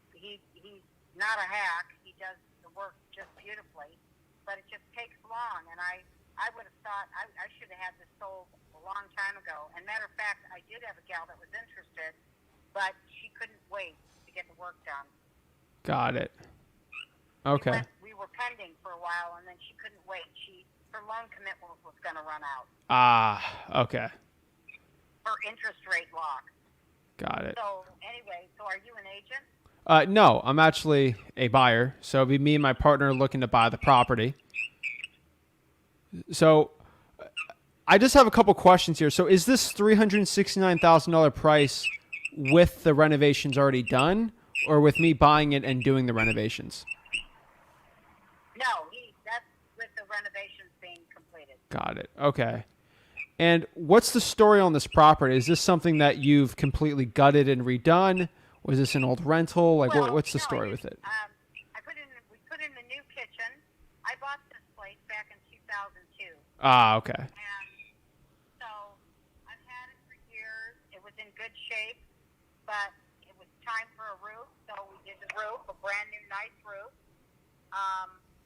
[SPEAKER 3] not a hack. He does the work just beautifully, but it just takes long, and I would have thought I should have had this sold a long time ago. And matter of fact, I did have a gal that was interested, but she couldn't wait to get the work done.
[SPEAKER 1] Got it. Okay.
[SPEAKER 3] We were pending for a while, and then she couldn't wait. Her loan commitment was going to run out.
[SPEAKER 1] Okay.
[SPEAKER 3] Her interest rate lock.
[SPEAKER 1] Got it.
[SPEAKER 3] So anyway, are you an agent?
[SPEAKER 1] No, I'm actually a buyer. So it'd be me and my partner looking to buy the property. So I just have a couple questions here. So is this $369,000 price with the renovations already done, or with me buying it and doing the renovations?
[SPEAKER 3] No, that's with the renovations being completed.
[SPEAKER 1] Got it. Okay. And what's the story on this property? Is this something that you've completely gutted and redone? Was this an old rental? Like, what's the story with it?
[SPEAKER 3] We put in a new kitchen. I bought this place back in 2002.
[SPEAKER 1] Okay.
[SPEAKER 3] And so I've had it for years. It was in good shape, but it was time for a roof. So we did the roof, a brand new, nice roof,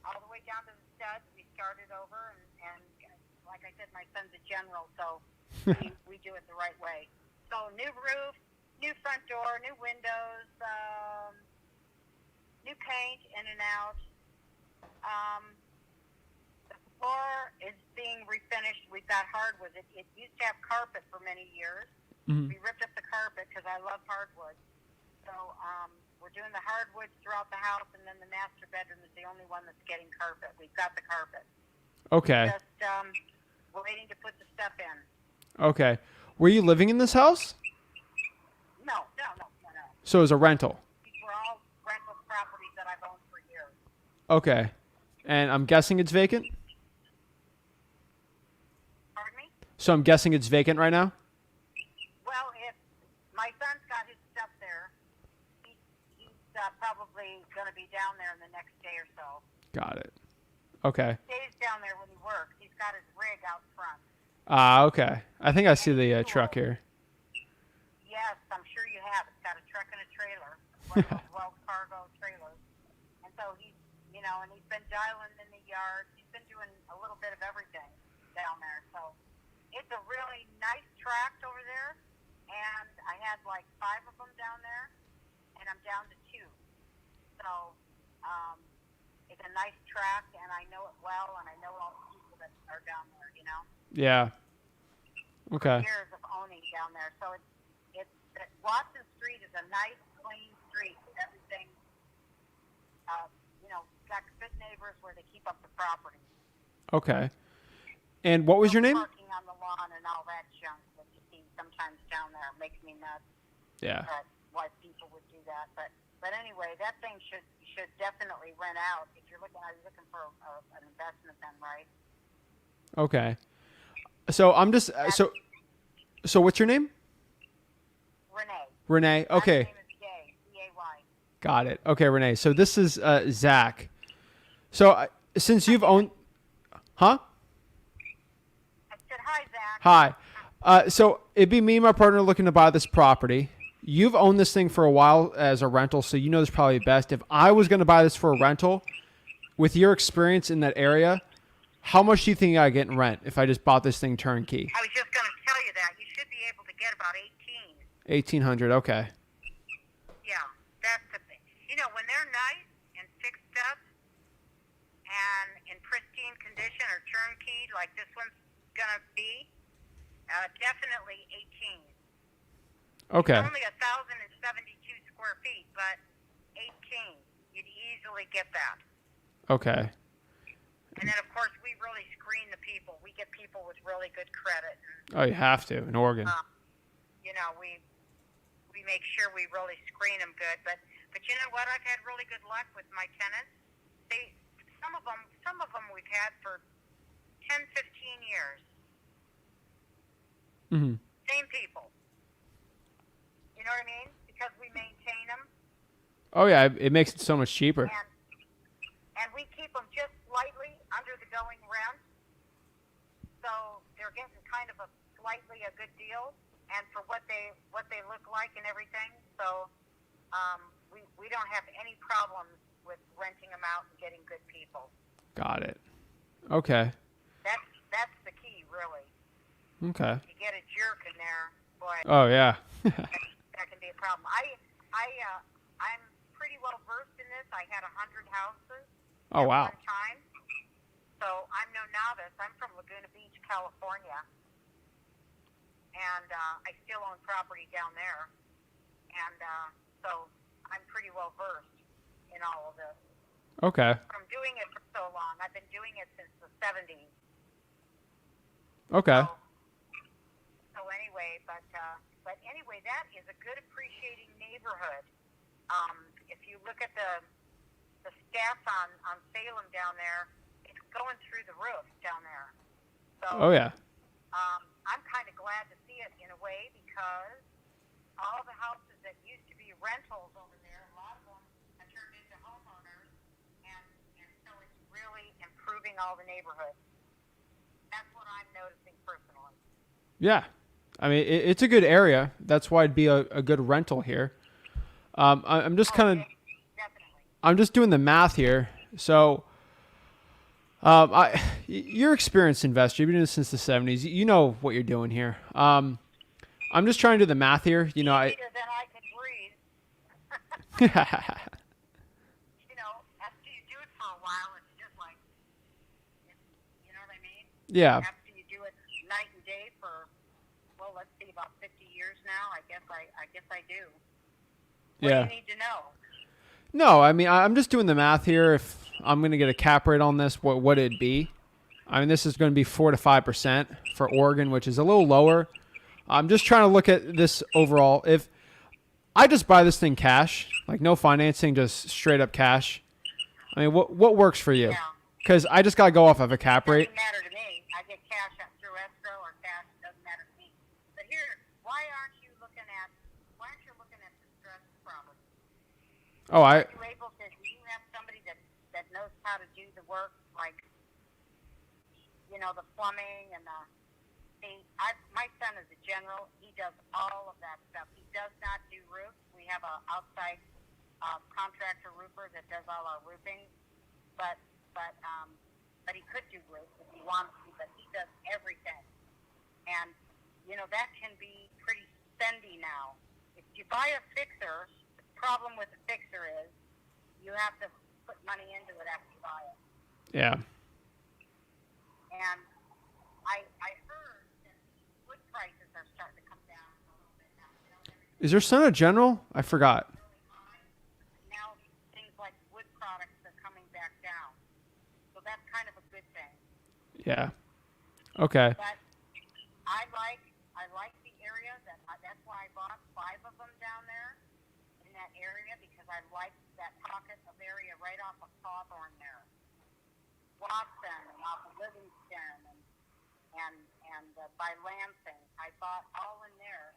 [SPEAKER 3] all the way down to the studs. We started over, and like I said, my son's a general, so we do it the right way. So new roof, new front door, new windows, new paint in and out. The floor is being refinished. We've got hardwood. It used to have carpet for many years.
[SPEAKER 1] Mm-hmm.
[SPEAKER 3] We ripped up the carpet because I love hardwood. So we're doing the hardwoods throughout the house, and then the master bedroom is the only one that's getting carpet. We've got the carpet.
[SPEAKER 1] Okay.
[SPEAKER 3] Just waiting to put the stuff in.
[SPEAKER 1] Okay. Were you living in this house?
[SPEAKER 3] No.
[SPEAKER 1] So it was a rental.
[SPEAKER 3] These were all rental properties that I've owned for years.
[SPEAKER 1] Okay. And I'm guessing it's vacant?
[SPEAKER 3] Pardon me?
[SPEAKER 1] So I'm guessing it's vacant right now?
[SPEAKER 3] Well, if my son's got his stuff there, he's probably going to be down there in the next day or so.
[SPEAKER 1] Got it. Okay.
[SPEAKER 3] He stays down there when he works. He's got his rig out front.
[SPEAKER 1] Okay. I think I see the truck here.
[SPEAKER 3] Yes, I'm sure you have. It's got a truck and a trailer, one of those Wells Fargo trailers. And so he's, and he's been dialing in the yard. He's been doing a little bit of everything down there. So it's a really nice tract over there. And I had like 5 of them down there, and I'm down to 2. So it's a nice tract, and I know it well, and I know all the people that are down there,
[SPEAKER 1] Yeah. Okay.
[SPEAKER 3] Years of owning down there. So Watson Street is a nice, clean street. Everything, got good neighbors where they keep up the property.
[SPEAKER 1] Okay. And what was your name?
[SPEAKER 3] Parking on the lawn and all that junk that you see sometimes down there makes me nuts.
[SPEAKER 1] Yeah.
[SPEAKER 3] Why people would do that, but anyway, that thing should definitely rent out. If you're looking for an investment, then right.
[SPEAKER 1] Okay. So I'm just so what's your name?
[SPEAKER 3] Renee.
[SPEAKER 1] Renee. Okay.
[SPEAKER 3] My name is Gay, C-A-Y.
[SPEAKER 1] Got it. Okay, Renee. So this is Zach. So since you've owned, huh?
[SPEAKER 3] I said hi, Zach.
[SPEAKER 1] Hi. So it'd be me and my partner looking to buy this property. You've owned this thing for a while as a rental, so you know this probably best. If I was going to buy this for a rental, with your experience in that area, how much do you think I get in rent if I just bought this thing turnkey?
[SPEAKER 3] I was just going to tell you that. You should be able to get about
[SPEAKER 1] 1,800. Okay.
[SPEAKER 3] Yeah, that's the thing. When they're nice and fixed up and in pristine condition or turnkey like this one's going to be, definitely 18.
[SPEAKER 1] Okay.
[SPEAKER 3] It's only 1,072 square feet, but 18. You'd easily get that.
[SPEAKER 1] Okay.
[SPEAKER 3] And then, of course, we really screen the people. We get people with really good credit.
[SPEAKER 1] Oh, you have to in Oregon.
[SPEAKER 3] We make sure we really screen them good. But you know what? I've had really good luck with my tenants. Some of them we've had for 10, 15 years.
[SPEAKER 1] Mm-hmm.
[SPEAKER 3] Same people. You know what I mean? Because we maintain them.
[SPEAKER 1] Oh yeah, it makes it so much cheaper.
[SPEAKER 3] And we keep them just slightly under the going rent. So they're getting kind of a good deal, and for what they look like and everything. So we don't have any problems with renting them out and getting good people.
[SPEAKER 1] Got it. Okay.
[SPEAKER 3] That's the key, really.
[SPEAKER 1] Okay.
[SPEAKER 3] If you get a jerk in there, boy.
[SPEAKER 1] Oh yeah.
[SPEAKER 3] that can be a problem. I'm pretty well versed in this. I had 100 houses.
[SPEAKER 1] Oh
[SPEAKER 3] at
[SPEAKER 1] wow.
[SPEAKER 3] one time. So I'm no novice. I'm from Laguna Beach, California. And I still own property down there. And so I'm pretty well versed in all of this.
[SPEAKER 1] Okay.
[SPEAKER 3] From doing it for so long. I've been doing it since the 70s.
[SPEAKER 1] Okay.
[SPEAKER 3] So anyway, but anyway, that is a good appreciating neighborhood. If you look at the stats on Salem down there, it's going through the roof down there. So
[SPEAKER 1] Oh yeah.
[SPEAKER 3] I'm kind of glad to see it in a way because all the houses that used to be rentals over there, a lot of them have turned into homeowners, and so it's really improving all the neighborhoods. That's what I'm noticing personally.
[SPEAKER 1] Yeah. I mean, it's a good area. That's why it'd be a good rental here. I'm just kind of,
[SPEAKER 3] Definitely.
[SPEAKER 1] I'm just doing the math here. So, you're an experienced investor. You've been doing this since the 70s. You know what you're doing here. I'm just trying to do the math here. You know,
[SPEAKER 3] Easier than I can breathe. After you do it for a while, it's just like, you know what I mean?
[SPEAKER 1] Yeah.
[SPEAKER 3] After you do it night and day for, well, let's see, about 50 years now. I guess I do. What
[SPEAKER 1] Yeah.
[SPEAKER 3] do you need to know?
[SPEAKER 1] No, I mean, I'm just doing the math here. If I'm going to get a cap rate on this, what would it be? I mean, this is going to be 4 to 5% for Oregon, which is a little lower. I'm just trying to look at this overall. If I just buy this thing cash, like no financing, just straight up cash, I mean, what works for you?
[SPEAKER 3] Yeah.
[SPEAKER 1] Because I just got to go off of a cap rate.
[SPEAKER 3] Doesn't matter to me. I get cash up through escrow or cash. Doesn't matter to me. But here, why aren't you looking at distressed property?
[SPEAKER 1] Oh,
[SPEAKER 3] Are you able to? Do you have somebody that knows how to do the work, like the plumbing and the? See, my son is a general. He does all of that stuff. He does not do roofs. We have an outside contractor roofer that does all our roofing, but he could do roofs if he wants to. But he does everything, and that can be pretty spendy now. If you buy a fixer, the problem with the fixer is you have to put money into it after you buy it.
[SPEAKER 1] yeah.
[SPEAKER 3] And I heard that wood prices are starting to come down a little bit now.
[SPEAKER 1] Is your son a general? I forgot.
[SPEAKER 3] Now things like wood products are coming back down, so that's kind of a good thing.
[SPEAKER 1] Yeah. Okay.
[SPEAKER 3] But I like the area. That's why I bought 5 of them down there in that area, because I like that pocket of area right off of Hawthorne there, Watson and off of Livingston and by Lansing. I bought all in there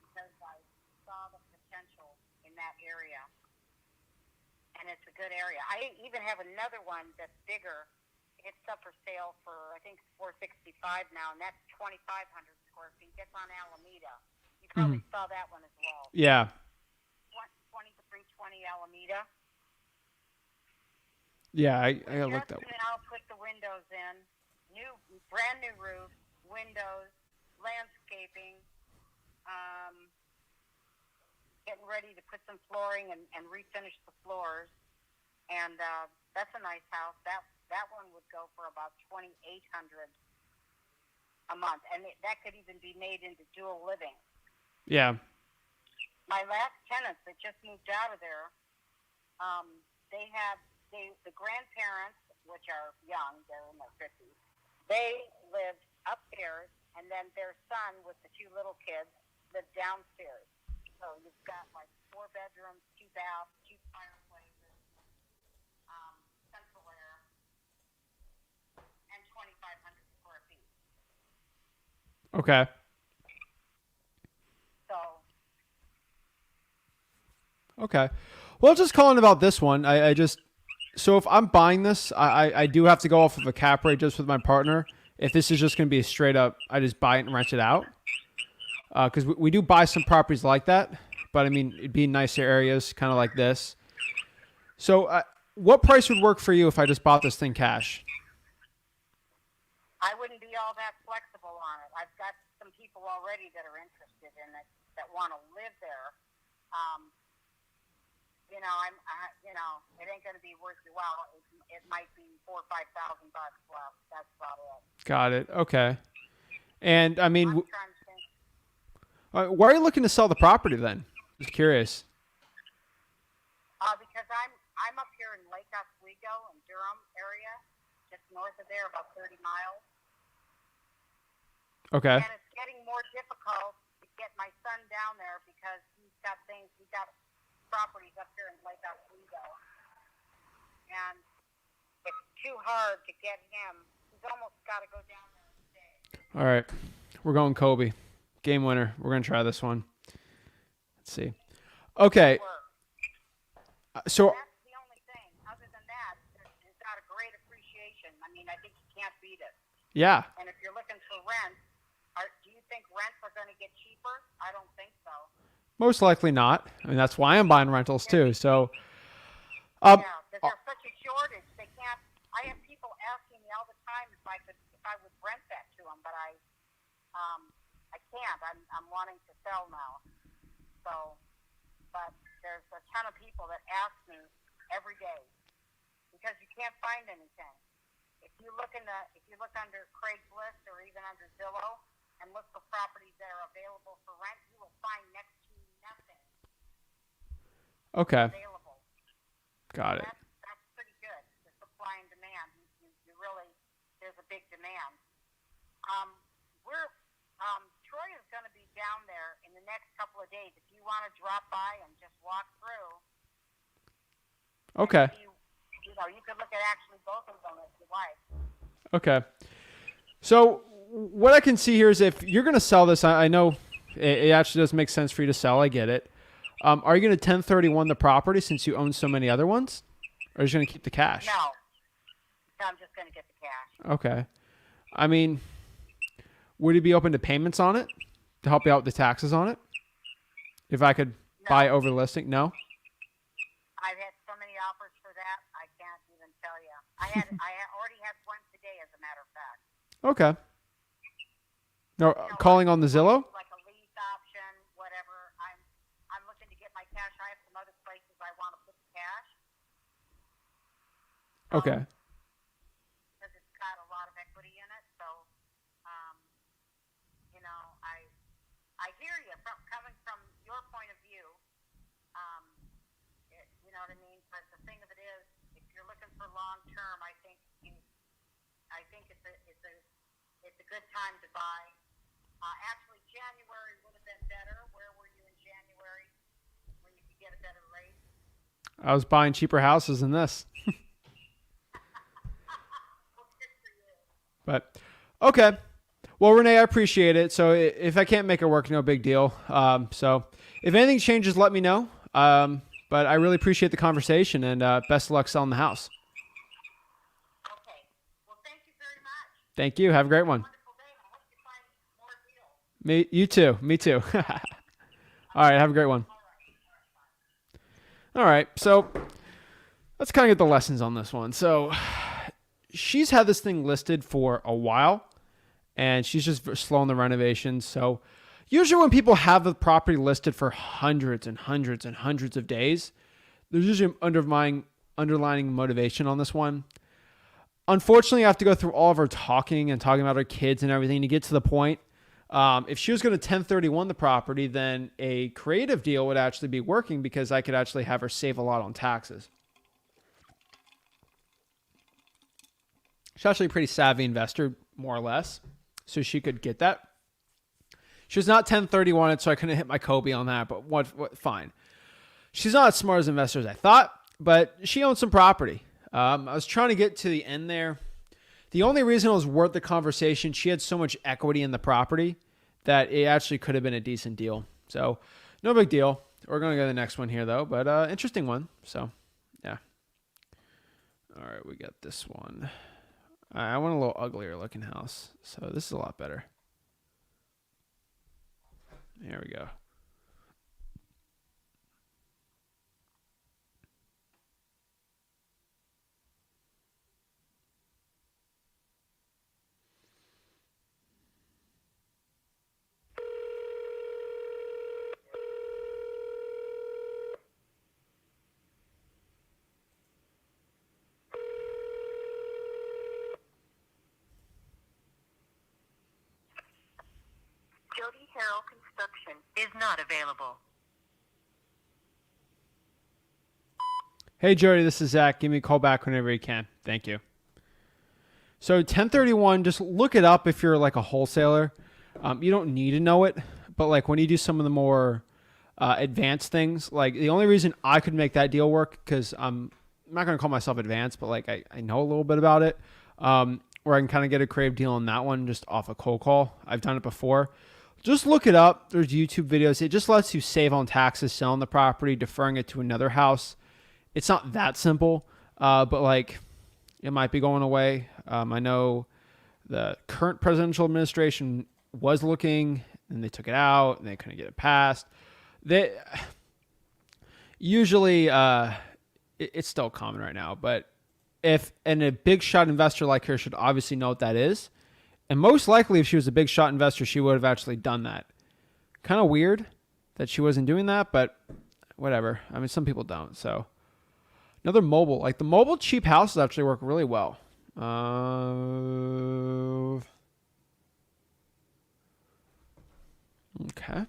[SPEAKER 3] because I saw the potential in that area, and it's a good area. I even have another one that's bigger. It's up for sale for, I think, $465 now, and that's 2,500 square feet. That's on Alameda. You probably saw that one as well.
[SPEAKER 1] Yeah.
[SPEAKER 3] 2320 Alameda.
[SPEAKER 1] Yeah, I gotta look that
[SPEAKER 3] Just
[SPEAKER 1] one.
[SPEAKER 3] now put the windows in. Brand new roof, windows, landscaping. Getting ready to put some flooring and refinish the floors. And that's a nice house. That one would go for about $2,800 a month, and that could even be made into dual living.
[SPEAKER 1] Yeah.
[SPEAKER 3] My last tenants that just moved out of there, the grandparents, which are young, they're in their 50s, they lived upstairs, and then their son with the 2 little kids lived downstairs. So you've got like 4 bedrooms, 2 baths, 2 fireplaces, central air, and 2,500 square feet.
[SPEAKER 1] Okay.
[SPEAKER 3] So
[SPEAKER 1] Okay. Well, just calling about this one. So if I'm buying this, I do have to go off of a cap rate just with my partner. If this is just going to be a straight up, I just buy it and rent it out. Because we do buy some properties like that, but I mean, it'd be in nicer areas, kind of like this. So what price would work for you if I just bought this thing cash?
[SPEAKER 3] I wouldn't be all that flexible on it. I've got some people already that are interested in it that want to live there. It ain't going to be worth your while. It might be $4,000 or $5,000 less. That's about it.
[SPEAKER 1] Got it. Okay. And I mean,
[SPEAKER 3] I'm trying to think.
[SPEAKER 1] why are you looking to sell the property then? Just curious.
[SPEAKER 3] Because I'm up here in Lake Oswego in Durham area, just north of there, about 30 miles.
[SPEAKER 1] Okay.
[SPEAKER 3] And it's getting more difficult to get my son down there because he's got properties up here in Lake Oswego. And it's too hard to get him. He's almost got to go down there and stay.
[SPEAKER 1] All right. We're going Kobe. Game winner. We're going to try this one. Let's see. Okay. So
[SPEAKER 3] That's the only thing. Other than that, it's got a great appreciation. I mean, I think you can't beat it.
[SPEAKER 1] yeah.
[SPEAKER 3] And if you're looking for rent, do you think rents are going to get cheaper? I don't think so.
[SPEAKER 1] Most likely not. I mean, that's why I'm buying rentals too. So,
[SPEAKER 3] Yeah, because there's such a shortage. They can't. I have people asking me all the time if I would rent that to them, but I can't. I'm wanting to sell now. So, but there's a ton of people that ask me every day because you can't find anything. If you look under Craigslist or even under Zillow and look for properties that are available for rent, you will find next to nothing.
[SPEAKER 1] Okay.
[SPEAKER 3] available.
[SPEAKER 1] Got it.
[SPEAKER 3] That's pretty good. The supply and demand. You really, there's a big demand. We're Troy is going to be down there in the next couple of days. If you want to drop by and just walk through,
[SPEAKER 1] Okay.
[SPEAKER 3] you could look at actually both of them if you like.
[SPEAKER 1] Okay. So what I can see here is if you're going to sell this, I know it actually does make sense for you to sell. I get it. Are you going to 1031 the property since you own so many other ones? Or are you going to keep the cash?
[SPEAKER 3] No, I'm just going to get the cash.
[SPEAKER 1] Okay. I mean, would you be open to payments on it to help you out with the taxes on it? If I could buy over the listing? No?
[SPEAKER 3] I've had so many offers for that, I can't even tell you. Already had one today, as a matter of fact.
[SPEAKER 1] Okay. No, calling on the Zillow?
[SPEAKER 3] Like a lease option, whatever. I'm looking to get my cash. I have some other places I want to put the cash.
[SPEAKER 1] Okay.
[SPEAKER 3] Because it's got a lot of equity in it. So, I hear you coming from your point of view. You know what I mean? But the thing of it is, if you're looking for long term, I think it's a good time to buy. Actually, January would have been better. Where were you in January when you could get a better rate?
[SPEAKER 1] I was buying cheaper houses than this.
[SPEAKER 3] Well, good for you.
[SPEAKER 1] But, okay. Well, Renee, I appreciate it. So if I can't make it work, no big deal. So if anything changes, let me know. But I really appreciate the conversation and best of luck selling the house.
[SPEAKER 3] Okay. Well, thank you very much.
[SPEAKER 1] Thank you. Have a great one.
[SPEAKER 3] Wonderful day. I hope you find more deals.
[SPEAKER 1] You too. Me too. All right. Have a great one. All right. So let's kind of get the lessons on this one. So she's had this thing listed for a while and she's just slowing the renovations. So usually when people have the property listed for hundreds and hundreds and hundreds of days, there's usually underlying motivation on this one. Unfortunately, I have to go through all of her talking about her kids and everything to get to the point. If she was going to 1031 the property, then a creative deal would actually be working because I could actually have her save a lot on taxes. She's actually a pretty savvy investor, more or less, so she could get that. She was not 1031 it, so I couldn't hit my Kobe on that, but what fine. She's not as smart as investor as I thought, but she owns some property. I was trying to get to the end there. The only reason it was worth the conversation, she had so much equity in the property that it actually could have been a decent deal. So no big deal. We're going to go to the next one here, though, but interesting one. So, yeah. All right, we got this one. I want a little uglier looking house, so this is a lot better. There we go.
[SPEAKER 3] Jody Harrell Construction is not available.
[SPEAKER 1] Hey, Jody, this is Zach. Give me a call back whenever you can. Thank you. So 1031, just look it up if you're like a wholesaler. You don't need to know it, but like when you do some of the more advanced things, like the only reason I could make that deal work, because I'm not going to call myself advanced, but like I know a little bit about it, where I can kind of get a creative deal on that one just off a cold call. I've done it before. Just look it up. There's YouTube videos. It just lets you save on taxes, selling the property, deferring it to another house. It's not that simple, but like it might be going away. I know the current presidential administration was looking and they took it out and they couldn't get it passed. They usually, it's still common right now, but a big shot investor like her should obviously know what that is. And most likely if she was a big shot investor, she would have actually done that. Kind of weird that she wasn't doing that, but whatever. I mean, some people don't. So another mobile, like the mobile cheap houses actually work really well. Okay.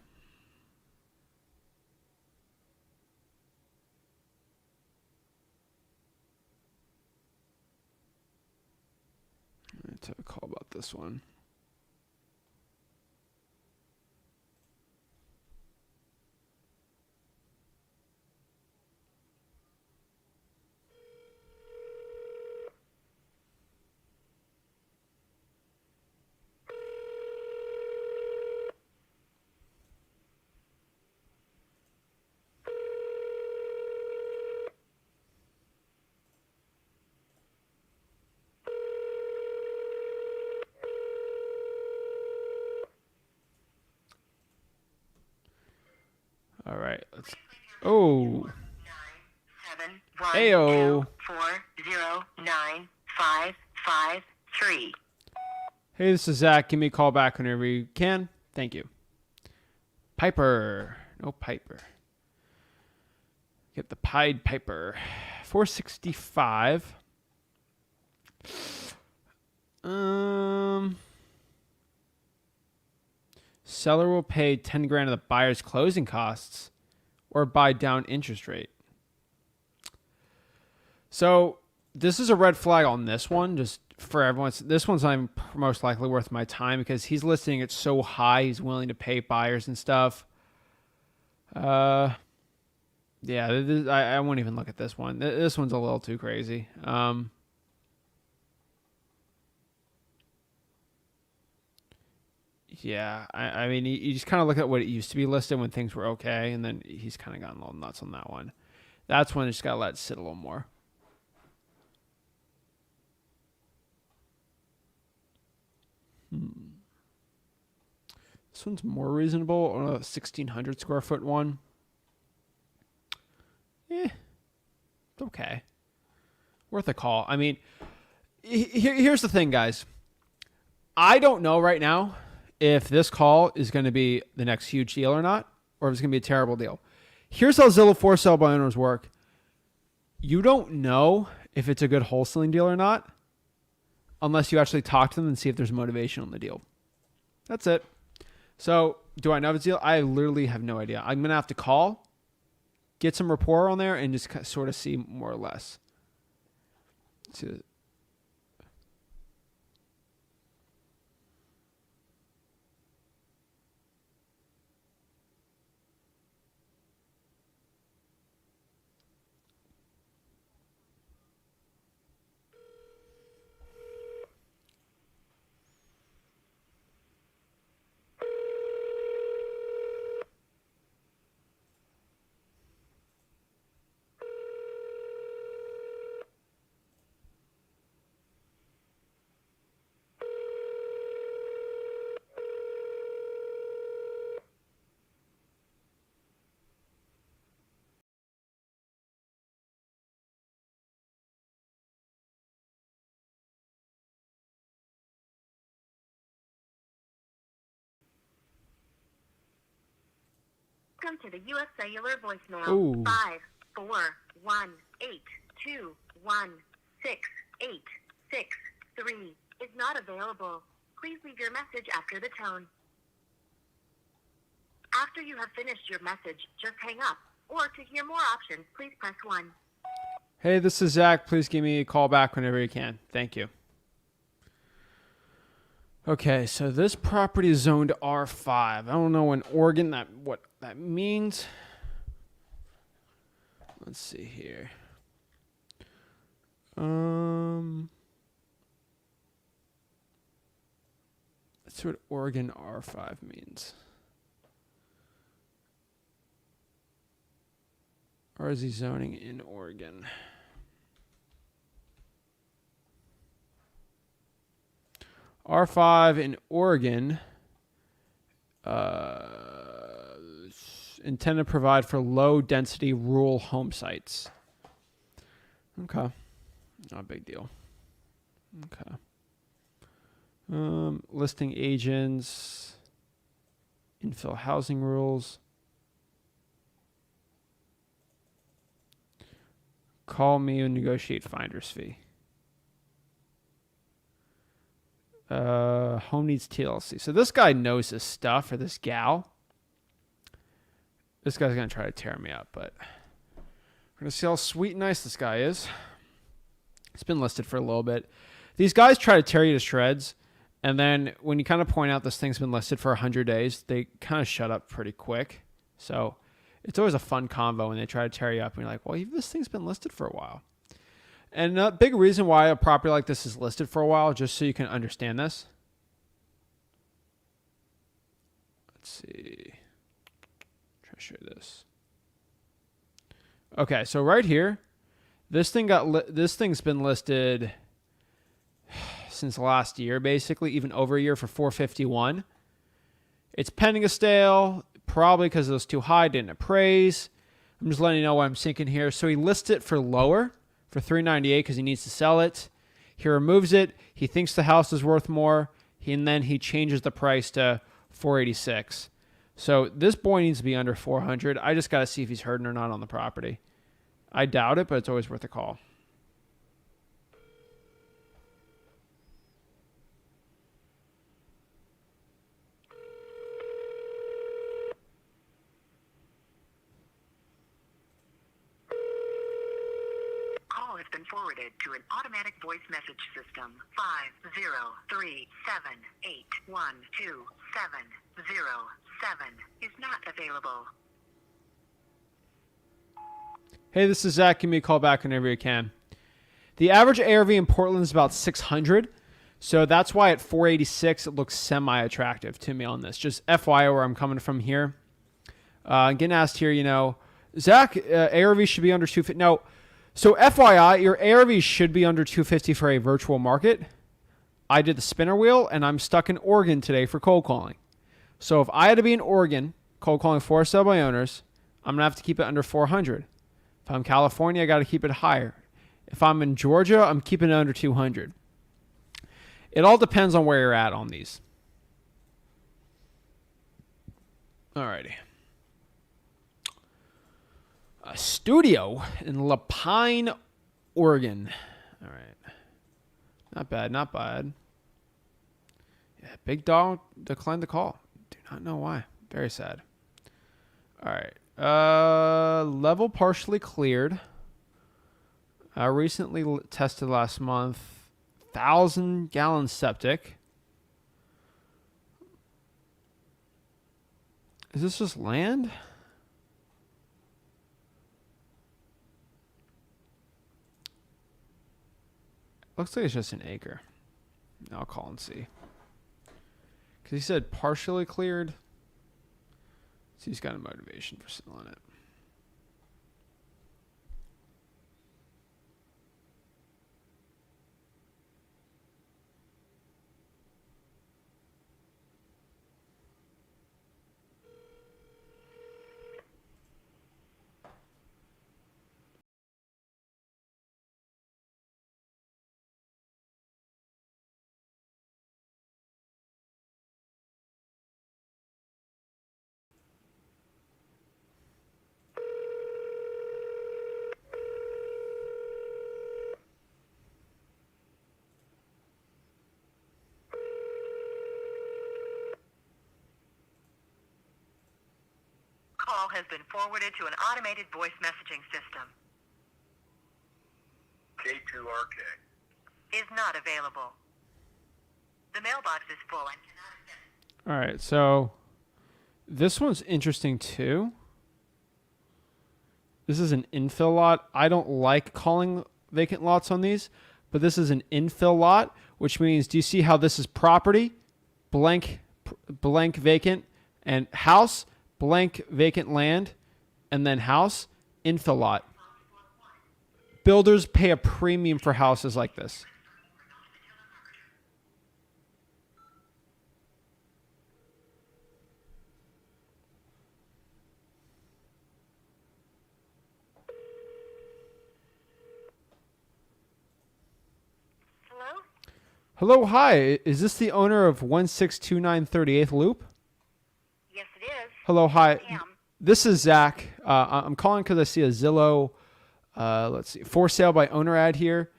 [SPEAKER 1] Let's have a call about this one. All right, let's. Oh,
[SPEAKER 3] 971
[SPEAKER 1] Ayo.
[SPEAKER 3] 409
[SPEAKER 1] Hey, this is Zach. Give me a call back whenever you can. Thank you. Piper. No Piper. Get the Pied Piper. 465. Seller will pay 10 grand of the buyer's closing costs or buy down interest rate. So this is a red flag on this one, just for everyone. This one's I'm most likely worth my time because he's listing it so high. He's willing to pay buyers and stuff. Yeah, I won't even look at this one. This one's a little too crazy. Yeah, I mean, you just kind of look at what it used to be listed when things were okay, and then he's kind of gotten a little nuts on that one. That's when you just got to let it sit a little more. This one's more reasonable on a 1,600 square foot one. It's okay. Worth a call. I mean, here's the thing, guys. I don't know right now if this call is going to be the next huge deal or not, or if it's going to be a terrible deal. Here's how Zillow for sale by owners work. You don't know if it's a good wholesaling deal or not unless you actually talk to them and see if there's motivation on the deal. That's it. So do I know if it's a deal? I literally have no idea. I'm going to have to call, get some rapport on there, and just sort of see more or less.
[SPEAKER 3] Welcome to the U.S. Cellular voicemail.
[SPEAKER 1] Ooh.
[SPEAKER 3] 54182168663 is not available. Please leave your message after the tone. After you have finished your message, just hang up. Or to hear more options, please press 1.
[SPEAKER 1] Hey, this is Zach. Please give me a call back whenever you can. Thank you. Okay, so this property is zoned R5. I don't know in Oregon what that means. Let's see here. That's what Oregon R5 means. Or is he zoning in Oregon? R5 in Oregon, intended to provide for low-density rural home sites. Okay. Not a big deal. Okay. Listing agents, infill housing rules. Call me and negotiate finder's fee. Home needs TLC. So this guy knows his stuff, or this gal. This guy's going to try to tear me up, but we're going to see how sweet and nice this guy is. It's been listed for a little bit. These guys try to tear you to shreds. And then when you kind of point out this thing's been listed for 100 days, they kind of shut up pretty quick. So it's always a fun convo when they try to tear you up and you're like, well, this thing's been listed for a while. And a big reason why a property like this is listed for a while, just so you can understand this. Let's see. Try to show you this. Okay, so right here, this thing's been listed since last year, basically, even over a year, for $451. It's pending a sale, probably because it was too high, didn't appraise. I'm just letting you know what I'm thinking here. So he lists it for lower, for $398, because he needs to sell it. He removes it. He thinks the house is worth more, and then he changes the price to $486. So this boy needs to be under $400. I just got to see if he's hurting or not on the property. I doubt it, but it's always worth a call.
[SPEAKER 3] Call has been forwarded to an automatic voice message system. 50378127707 is not available.
[SPEAKER 1] Hey, this is Zach. Give me a call back whenever you can. The average ARV in Portland is about 600. So that's why at 486, it looks semi-attractive to me on this. Just FYI where I'm coming from here. Getting asked here, Zach, ARV should be under 250. No. So FYI, your ARV should be under 250 for a virtual market. I did the spinner wheel, and I'm stuck in Oregon today for cold calling. So if I had to be in Oregon, cold calling for sale by owners, I'm going to have to keep it under 400. If I'm California, I got to keep it higher. If I'm in Georgia, I'm keeping it under 200. It all depends on where you're at on these. Alrighty. A studio in Lapine, Oregon. All right. Not bad, not bad. Yeah, Big Dog declined the call. Do not know why. Very sad. All right. Level partially cleared. Recently tested last month. 1,000-gallon septic. Is this just land? Looks like it's just an acre. I'll call and see. Because he said partially cleared. So he's got a motivation for selling it.
[SPEAKER 3] Call has been forwarded to an automated voice messaging system.
[SPEAKER 4] K2RK.
[SPEAKER 3] Is not available. The mailbox is full and cannot accept.
[SPEAKER 1] All right, so this one's interesting too. This is an infill lot. I don't like calling vacant lots on these, but this is an infill lot, which means, do you see how this is property, blank vacant, and house, blank vacant land, and then house, infill lot. Builders pay a premium for houses like this.
[SPEAKER 3] Hello?
[SPEAKER 1] Hello, hi. Is this the owner of 1629 38th Loop?
[SPEAKER 3] Yes, it is.
[SPEAKER 1] Hello, hi.
[SPEAKER 3] Pam.
[SPEAKER 1] This is Zach. I'm calling because I see a Zillow, let's see, for sale by owner ad here.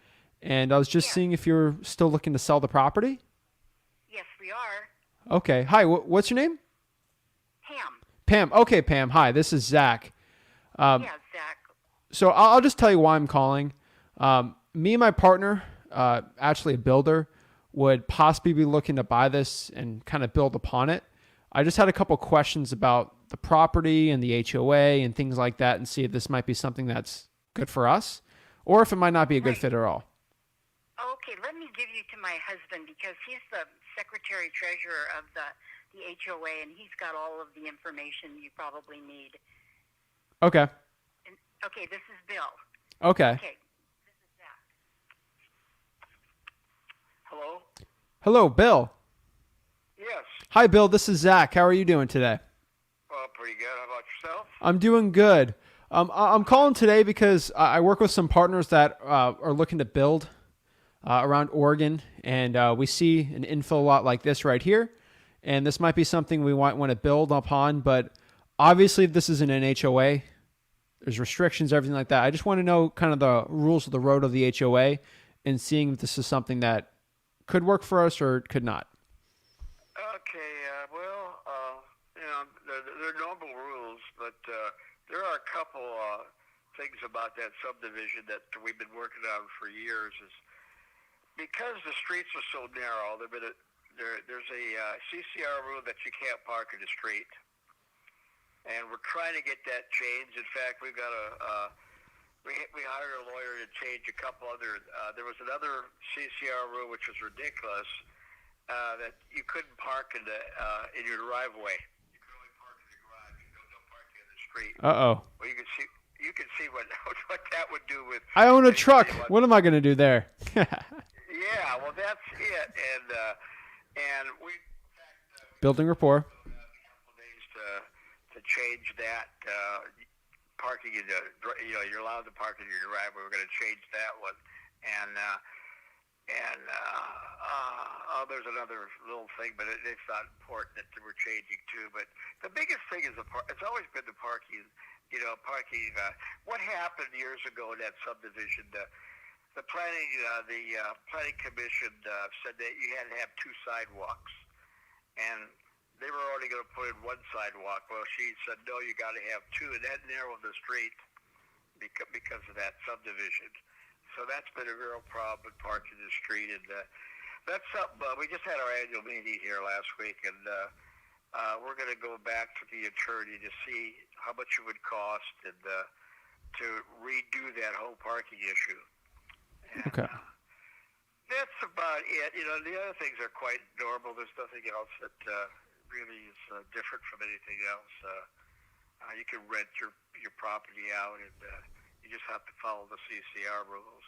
[SPEAKER 1] And I was just seeing if you're still looking to sell the property.
[SPEAKER 3] Yes, we are.
[SPEAKER 1] Okay. Hi, what's your name?
[SPEAKER 3] Pam.
[SPEAKER 1] Pam. Okay, Pam. Hi, this is Zach.
[SPEAKER 3] Yeah, Zach.
[SPEAKER 1] So I'll just tell you why I'm calling. Me and my partner, actually a builder, would possibly be looking to buy this and kind of build upon it. I just had a couple questions about the property and the HOA and things like that, and see if this might be something that's good for us, or if it might not be a good fit at all.
[SPEAKER 3] Okay, let me give you to my husband because he's the secretary treasurer of the HOA, and he's got all of the information you probably need.
[SPEAKER 1] Okay.
[SPEAKER 3] And, okay, this is Bill.
[SPEAKER 1] Okay.
[SPEAKER 3] Okay, this is Zach.
[SPEAKER 4] Hello?
[SPEAKER 1] Hello, Bill.
[SPEAKER 4] Yes.
[SPEAKER 1] Hi, Bill. This is Zach. How are you doing today?
[SPEAKER 4] Well, pretty good. How about yourself?
[SPEAKER 1] I'm doing good. I'm calling today because I work with some partners that are looking to build around Oregon, and we see an infill lot like this right here, and this might be something we might want to build upon, but obviously this isn't an HOA. There's restrictions, everything like that. I just want to know kind of the rules of the road of the HOA and seeing if this is something that could work for us or could not.
[SPEAKER 4] Okay, they're normal rules, but there are a couple things about that subdivision that we've been working on for years. Is because the streets are so narrow, there's a CCR rule that you can't park in the street, and we're trying to get that changed. In fact, we've got we hired a lawyer to change a couple other. There was another CCR rule which was ridiculous, that you couldn't park in your driveway. You could only park in the garage. No parking in the street.
[SPEAKER 1] Uh-oh.
[SPEAKER 4] Well, you can see what that would do with.
[SPEAKER 1] I own a truck. What am I going to do there?
[SPEAKER 4] Yeah, well, that's it, and we
[SPEAKER 1] Building rapport.
[SPEAKER 4] a couple days to change that parking in the you're allowed to park in your driveway. We're going to change that one, and there's another little thing, but it's not important that we're changing too. But the biggest thing is it's always been the parking. Parking. What happened years ago in that subdivision? The planning commission said that you had to have two sidewalks, and they were already going to put in one sidewalk. Well, she said no, you got to have two, and that narrowed the street because of that subdivision. So that's been a real problem with parking the street, and that's something. We just had our annual meeting here last week, and we're going to go back to the attorney to see how much it would cost and to redo that whole parking issue. And,
[SPEAKER 1] Okay.
[SPEAKER 4] that's about it. The other things are quite normal. There's nothing else that really is different from anything else. You can rent your property out, and you just have to follow the CCR rules.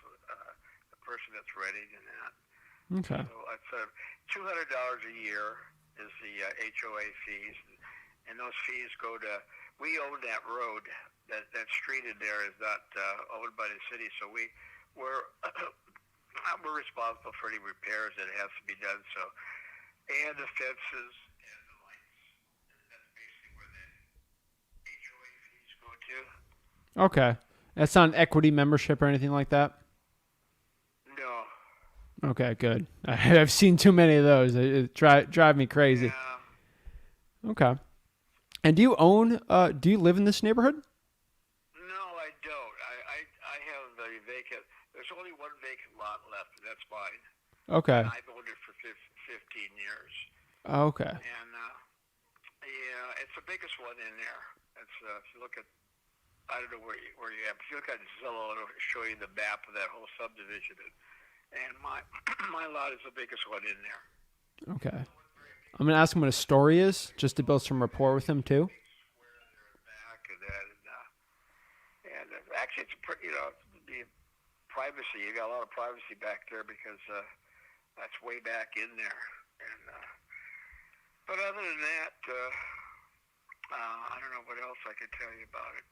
[SPEAKER 4] The person that's renting and that.
[SPEAKER 1] Okay.
[SPEAKER 4] So it's $200 a year is the HOA fees, and those fees go to. We own that road. That street in there is not owned by the city, so we're responsible for any repairs that has to be done. So, and the fences and the lights. That's basically where the HOA fees go to.
[SPEAKER 1] Okay. That's not an equity membership or anything like that?
[SPEAKER 4] No.
[SPEAKER 1] Okay, good. I've seen too many of those. It drive me crazy.
[SPEAKER 4] Yeah.
[SPEAKER 1] Okay. And do you live in this neighborhood?
[SPEAKER 4] No, I don't. I have the vacant. There's only one vacant lot left, and that's mine.
[SPEAKER 1] Okay.
[SPEAKER 4] And I've owned it for 15 years.
[SPEAKER 1] Okay.
[SPEAKER 4] And yeah, it's the biggest one in there. It's if you look at, I don't know where you have. If you look at Zillow, it'll show you the map of that whole subdivision, and my my lot is the biggest one in there.
[SPEAKER 1] Okay. I'm going to ask him what his story is, just to build some rapport with him, too.
[SPEAKER 4] Square there in back of that, and actually, it's pretty. The privacy. You got a lot of privacy back there because that's way back in there. And but other than that, I don't know what else I could tell you about it.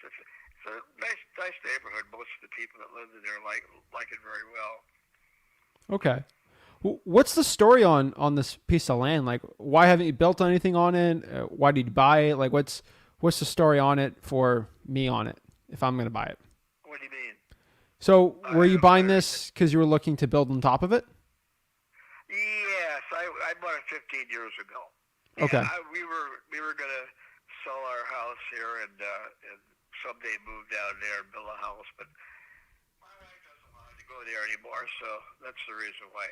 [SPEAKER 4] It's a nice neighborhood. Most of the people that live in there like it very well.
[SPEAKER 1] Okay. What's the story on this piece of land? Like, why haven't you built anything on it? Why did you buy it? Like, what's the story on it for me on it if I'm going to buy it?
[SPEAKER 4] What do you mean?
[SPEAKER 1] So, were you buying this because you were looking to build on top of it?
[SPEAKER 4] Yes, I bought it 15 years ago.
[SPEAKER 1] Okay.
[SPEAKER 4] And we were going to sell our house here and someday move down there and build a house, but my wife doesn't want to go go there anymore, so that's the reason why.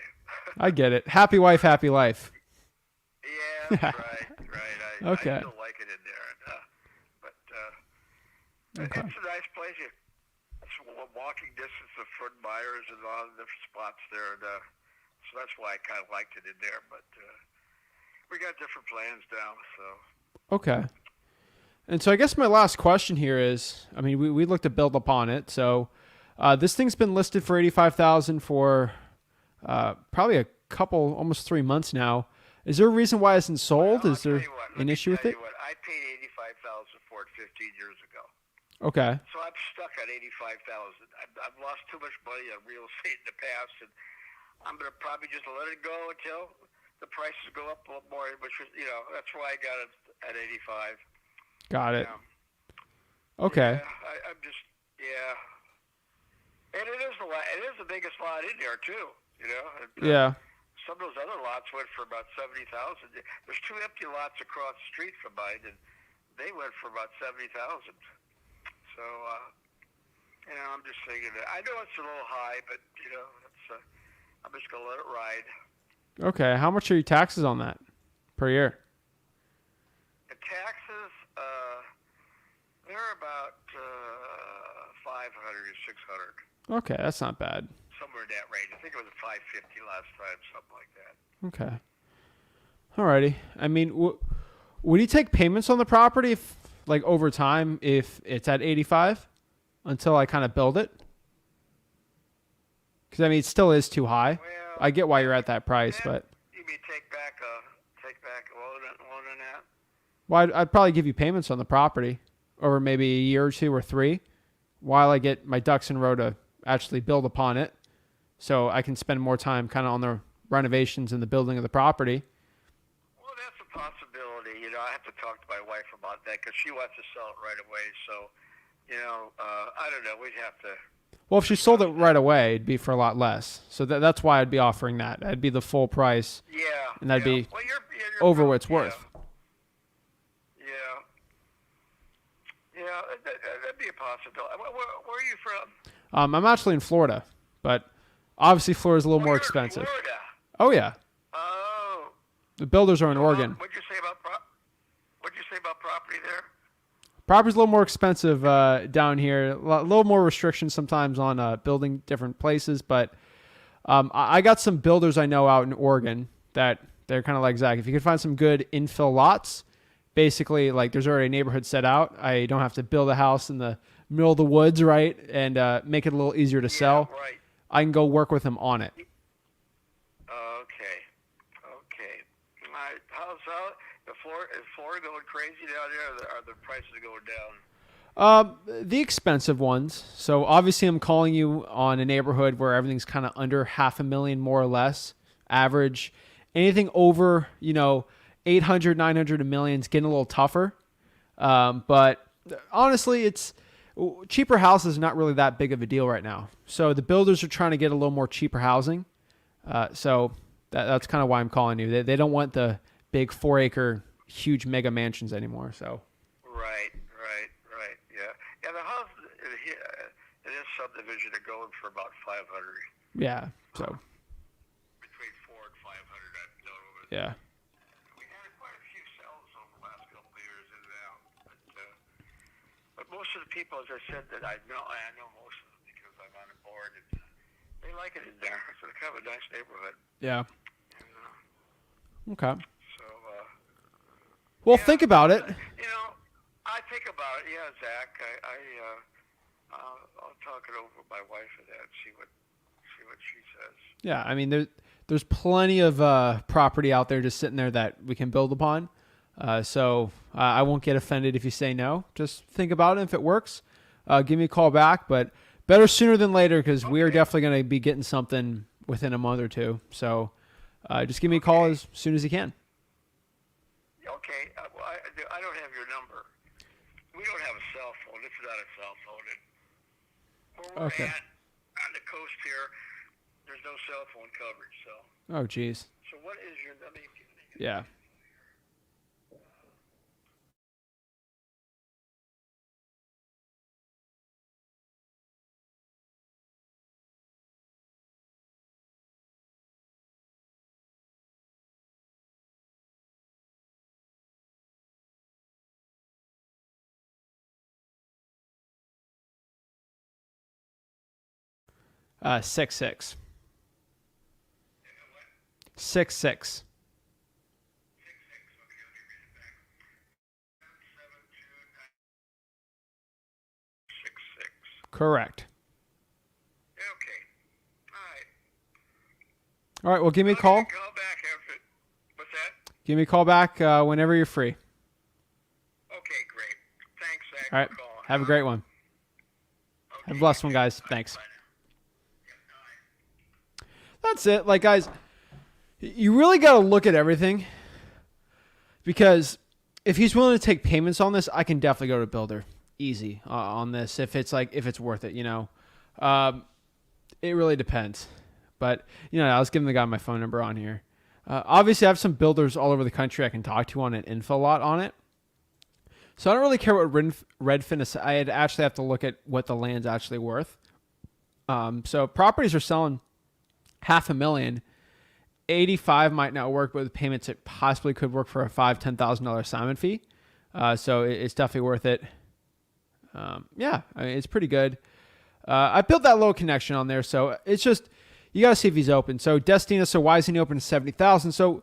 [SPEAKER 1] I get it. Happy wife, happy life.
[SPEAKER 4] Yeah, that's right. I
[SPEAKER 1] Okay.
[SPEAKER 4] still like it in there, but
[SPEAKER 1] Okay.
[SPEAKER 4] it's a nice place. It's walking distance of Fort Myers and all the different spots there, and so that's why I kind of liked it in there. But we got different plans now, so.
[SPEAKER 1] Okay. And so I guess my last question here is, I mean, we look to build upon it. So this thing's been listed for $85,000 for probably a couple, almost 3 months now. Is there a reason why it isn't sold?
[SPEAKER 4] Well,
[SPEAKER 1] Is there an issue with it?
[SPEAKER 4] I paid $85,000 for it 15 years ago.
[SPEAKER 1] Okay.
[SPEAKER 4] So I'm stuck at $85,000. I've lost too much money on real estate in the past, and I'm gonna probably just let it go until the prices go up a little more. Which is, that's why I got it at 85.
[SPEAKER 1] Got it.
[SPEAKER 4] Yeah.
[SPEAKER 1] Okay.
[SPEAKER 4] Yeah, I'm just and it is the biggest lot in there too. And,
[SPEAKER 1] Yeah.
[SPEAKER 4] some of those other lots went for about 70,000. There's 2 empty lots across the street from mine, and they went for about 70,000. So, I'm just thinking that I know it's a little high, but I'm just gonna let it ride.
[SPEAKER 1] Okay. How much are your taxes on that per year?
[SPEAKER 4] The taxes, they're about 500 or 600,
[SPEAKER 1] Okay, that's not bad.
[SPEAKER 4] somewhere in that range. I think it was 550 last time, something like that.
[SPEAKER 1] Okay. Alrighty. I mean, would you take payments on the property if, like, over time if it's at 85 until I kind of build it? Because I mean, it still is too high.
[SPEAKER 4] Well,
[SPEAKER 1] I get why you're at that price,
[SPEAKER 4] yeah,
[SPEAKER 1] but
[SPEAKER 4] you mean take back a loan on that?
[SPEAKER 1] well, I'd probably give you payments on the property over maybe a year or 2 or 3, while I get my ducks in a row to actually build upon it, so I can spend more time kind of on the renovations and the building of the property.
[SPEAKER 4] Well, that's a possibility. I have to talk to my wife about that because she wants to sell it right away. So, I don't know. We'd have to.
[SPEAKER 1] Well, if she sold it right away, it'd be for a lot less. So that's why I'd be offering that. That'd be the full price,
[SPEAKER 4] Yeah.
[SPEAKER 1] and that'd be
[SPEAKER 4] well, you're
[SPEAKER 1] over what it's worth.
[SPEAKER 4] Yeah, that'd be a possibility. Where are you from?
[SPEAKER 1] I'm actually in Florida, but obviously Florida's a little more
[SPEAKER 4] You're in
[SPEAKER 1] expensive.
[SPEAKER 4] Florida.
[SPEAKER 1] Oh yeah,
[SPEAKER 4] Oh.
[SPEAKER 1] the builders are in Oregon.
[SPEAKER 4] What'd you say about property there?
[SPEAKER 1] Property's a little more expensive down here. A little more restrictions sometimes on building different places, but I got some builders I know out in Oregon that they're kind of like Zach. If you could find some good infill lots, basically like there's already a neighborhood set out. I don't have to build a house in the middle of the woods, right, and make it a little easier to sell.
[SPEAKER 4] Right.
[SPEAKER 1] I can go work with them on it.
[SPEAKER 4] Okay. All right. How's is Florida going crazy down there? Or are the prices going down?
[SPEAKER 1] The expensive ones. So obviously I'm calling you on a neighborhood where everything's kind of under $500,000 more or less average. Anything over, 800, 900, a million is getting a little tougher. But honestly, it's cheaper houses not really that big of a deal right now. So the builders are trying to get a little more cheaper housing. So that's kind of why I'm calling you. They don't want the big 4-acre huge mega mansions anymore. So
[SPEAKER 4] Right. Yeah, the house in this subdivision are going for about 500.
[SPEAKER 1] yeah. So
[SPEAKER 4] Between 400 and 500, I've known over there.
[SPEAKER 1] yeah.
[SPEAKER 4] We had quite a few sales over the last couple of years in and out, but most of the people, as I said, that I know most of them because I'm on the board, and they like it in there. It's kind of a nice neighborhood.
[SPEAKER 1] Yeah.
[SPEAKER 4] And,
[SPEAKER 1] Okay.
[SPEAKER 4] so,
[SPEAKER 1] Well,
[SPEAKER 4] yeah,
[SPEAKER 1] think about it.
[SPEAKER 4] I think about it. Yeah, Zach. I'll talk it over with my wife and that. See what she says.
[SPEAKER 1] Yeah, I mean, there's plenty of property out there just sitting there that we can build upon. So I won't get offended if you say no. Just think about it. If it works, give me a call back. But better sooner than later because we are definitely going to be getting something within a month or two. So just give me a call as soon as you can.
[SPEAKER 4] Okay. Well, I don't have your number. We don't have a cell phone. This is not a cell phone. And where we're
[SPEAKER 1] Okay.
[SPEAKER 4] at on the coast here, there's no cell phone coverage. So.
[SPEAKER 1] Oh, geez.
[SPEAKER 4] So what is your? Let me.
[SPEAKER 1] Yeah. 6'6". 6'6". Correct.
[SPEAKER 4] Okay. All right.
[SPEAKER 1] All right. Well, give me a
[SPEAKER 4] I'll
[SPEAKER 1] call.
[SPEAKER 4] give you a call back after. What's that?
[SPEAKER 1] Give me a call back whenever you're free.
[SPEAKER 4] Okay, great. Thanks, Zach,
[SPEAKER 1] All right.
[SPEAKER 4] for calling.
[SPEAKER 1] Have a great one.
[SPEAKER 4] Okay,
[SPEAKER 1] Have a blessed
[SPEAKER 4] you
[SPEAKER 1] one,
[SPEAKER 4] too.
[SPEAKER 1] guys.
[SPEAKER 4] Bye.
[SPEAKER 1] Thanks.
[SPEAKER 4] Bye now.
[SPEAKER 1] That's it. Like, guys, you really got to look at everything, because if he's willing to take payments on this, I can definitely go to a builder easy on this if it's worth it, it really depends. But, I was giving the guy my phone number on here. Obviously, I have some builders all over the country I can talk to on an Infill lot on it. So I don't really care what Redfin is. I'd actually have to look at what the land's actually worth. So properties are selling $500,000. 85 might not work, but with payments, it possibly could work for a $10,000 assignment fee. So it's definitely worth it. Yeah, I mean, it's pretty good. I built that little connection on there, so it's just, you got to see if he's open. So Destino, so why isn't he open to 70,000? So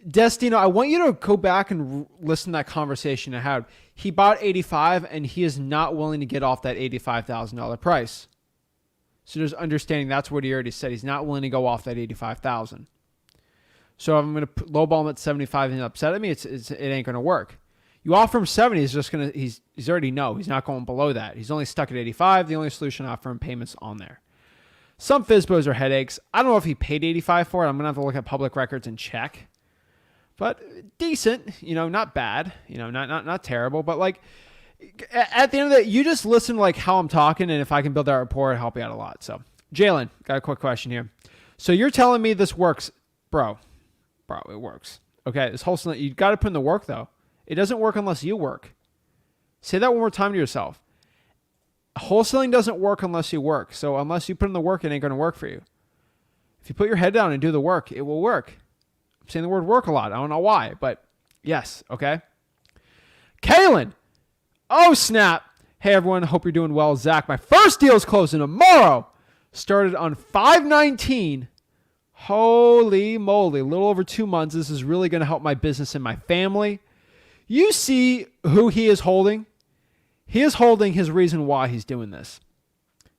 [SPEAKER 1] Destino, I want you to go back and listen to that conversation I had. He bought 85 and he is not willing to get off that $85,000 price. So just understanding that's what he already said. He's not willing to go off that 85,000. So if I'm going to lowball him at 75 and he's upset at me, it ain't going to work. You offer him 70, he's already he's not going below that. He's only stuck at 85. The only solution, I offer him payments on there. Some FSBOs are headaches. I don't know if he paid 85 for it. I'm going to have to look at public records and check. But decent, not bad, not terrible. But like at the end of the day, you just listen to like how I'm talking, and if I can build that rapport, it'll help you out a lot. So Jalen, got a quick question here. So you're telling me this works, bro, it works. Okay, this whole thing, you got to put in the work though. It doesn't work unless you work. Say that one more time to yourself. Wholesaling doesn't work unless you work. So unless you put in the work, it ain't going to work for you. If you put your head down and do the work, it will work. I'm saying the word work a lot. I don't know why, but yes, okay? Kalen. Oh, snap. Hey, everyone. Hope you're doing well. Zach, my first deal is closing tomorrow. Started on 5/19. Holy moly. A little over 2 months. This is really going to help my business and my family. You see who he is holding? He is holding his reason why he's doing this.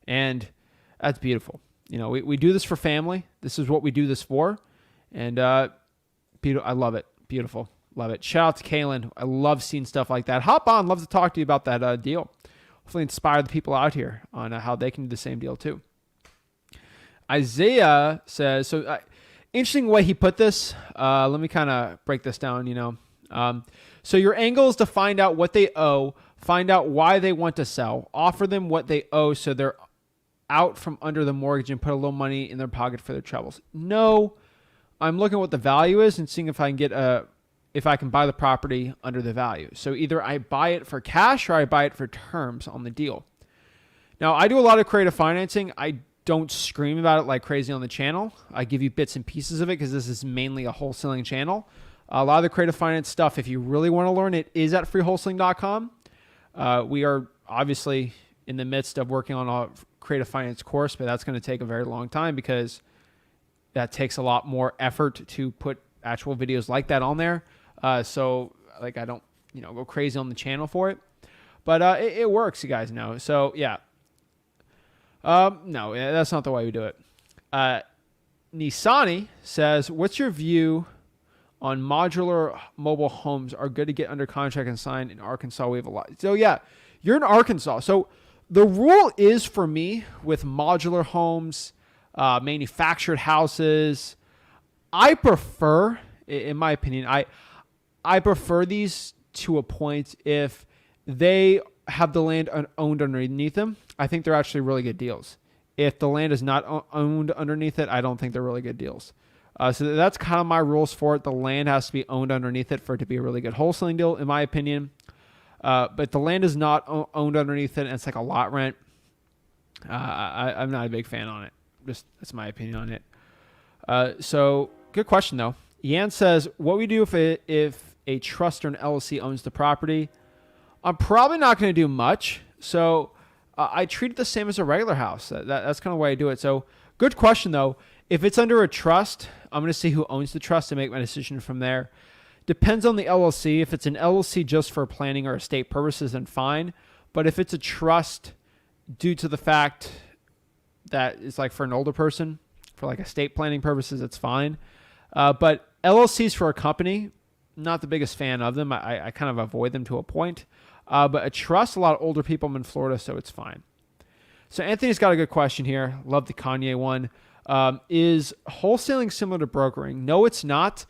[SPEAKER 1] And that's beautiful. We do this for family. This is what we do this for. And I love it. Beautiful. Love it. Shout out to Kalen. I love seeing stuff like that. Hop on. Love to talk to you about that deal. Hopefully inspire the people out here on how they can do the same deal too. Isaiah says, so interesting way he put this. Let me kind of break this down, So your angle is to find out what they owe, find out why they want to sell, offer them what they owe so they're out from under the mortgage and put a little money in their pocket for their troubles. No, I'm looking at what the value is and seeing if I can buy the property under the value. So either I buy it for cash or I buy it for terms on the deal. Now, I do a lot of creative financing. I don't scream about it like crazy on the channel. I give you bits and pieces of it because this is mainly a wholesaling channel. A lot of the creative finance stuff, if you really want to learn it, is at freewholesaling.com. We are obviously in the midst of working on a creative finance course, but that's going to take a very long time because that takes a lot more effort to put actual videos like that on there. So like I don't, go crazy on the channel for it, but it works, you guys know. So yeah. No, that's not the way we do it. Nisani says, what's your view on modular mobile homes are good to get under contract and sign in Arkansas? We have a lot. So yeah, you're in Arkansas. So the rule is for me with modular homes, manufactured houses, I prefer, in my opinion, I prefer these to a point if they have the land owned underneath them. I think they're actually really good deals. If the land is not owned underneath it, I don't think they're really good deals. So that's kind of my rules for it. The land has to be owned underneath it for it to be a really good wholesaling deal, in my opinion. But the land is not owned underneath it, and it's like a lot rent. I'm not a big fan on it. Just that's my opinion on it. So good question though. Yan says, what we do if a trust or an LLC owns the property? I'm probably not going to do much. So I treat it the same as a regular house. That's kind of the way I do it. So Good question, though. If it's under a trust, I'm going to see who owns the trust and make my decision from there. Depends on the LLC. If it's an LLC just for planning or estate purposes, then fine. But if it's a trust due to the fact that it's like for an older person, for like estate planning purposes, it's fine. But LLCs for a company, not the biggest fan of them. I kind of avoid them to a point. But a trust, a lot of older people. I'm in Florida, so it's fine. So Anthony's got a good question here. Love the Kanye one. Is wholesaling similar to brokering? No, it's not.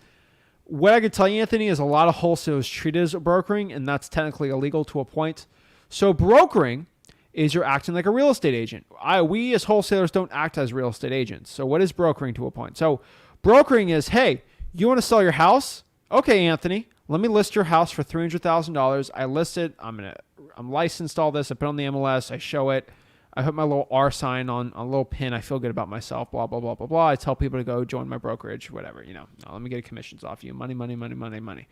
[SPEAKER 1] What I could tell you, Anthony, is a lot of wholesalers treat it as brokering, and that's technically illegal to a point. So brokering is you're acting like a real estate agent. We as wholesalers don't act as real estate agents. So what is brokering to a point? So brokering is, hey, you want to sell your house? Okay, Anthony, let me list your house for $300,000. I list it. I'm licensed all this. I put it on the MLS. I show it. I put my little R sign on a little pin. I feel good about myself, blah, blah, blah, blah, blah. I tell people to go join my brokerage, whatever, let me get commissions off you. Money, money, money, money, money.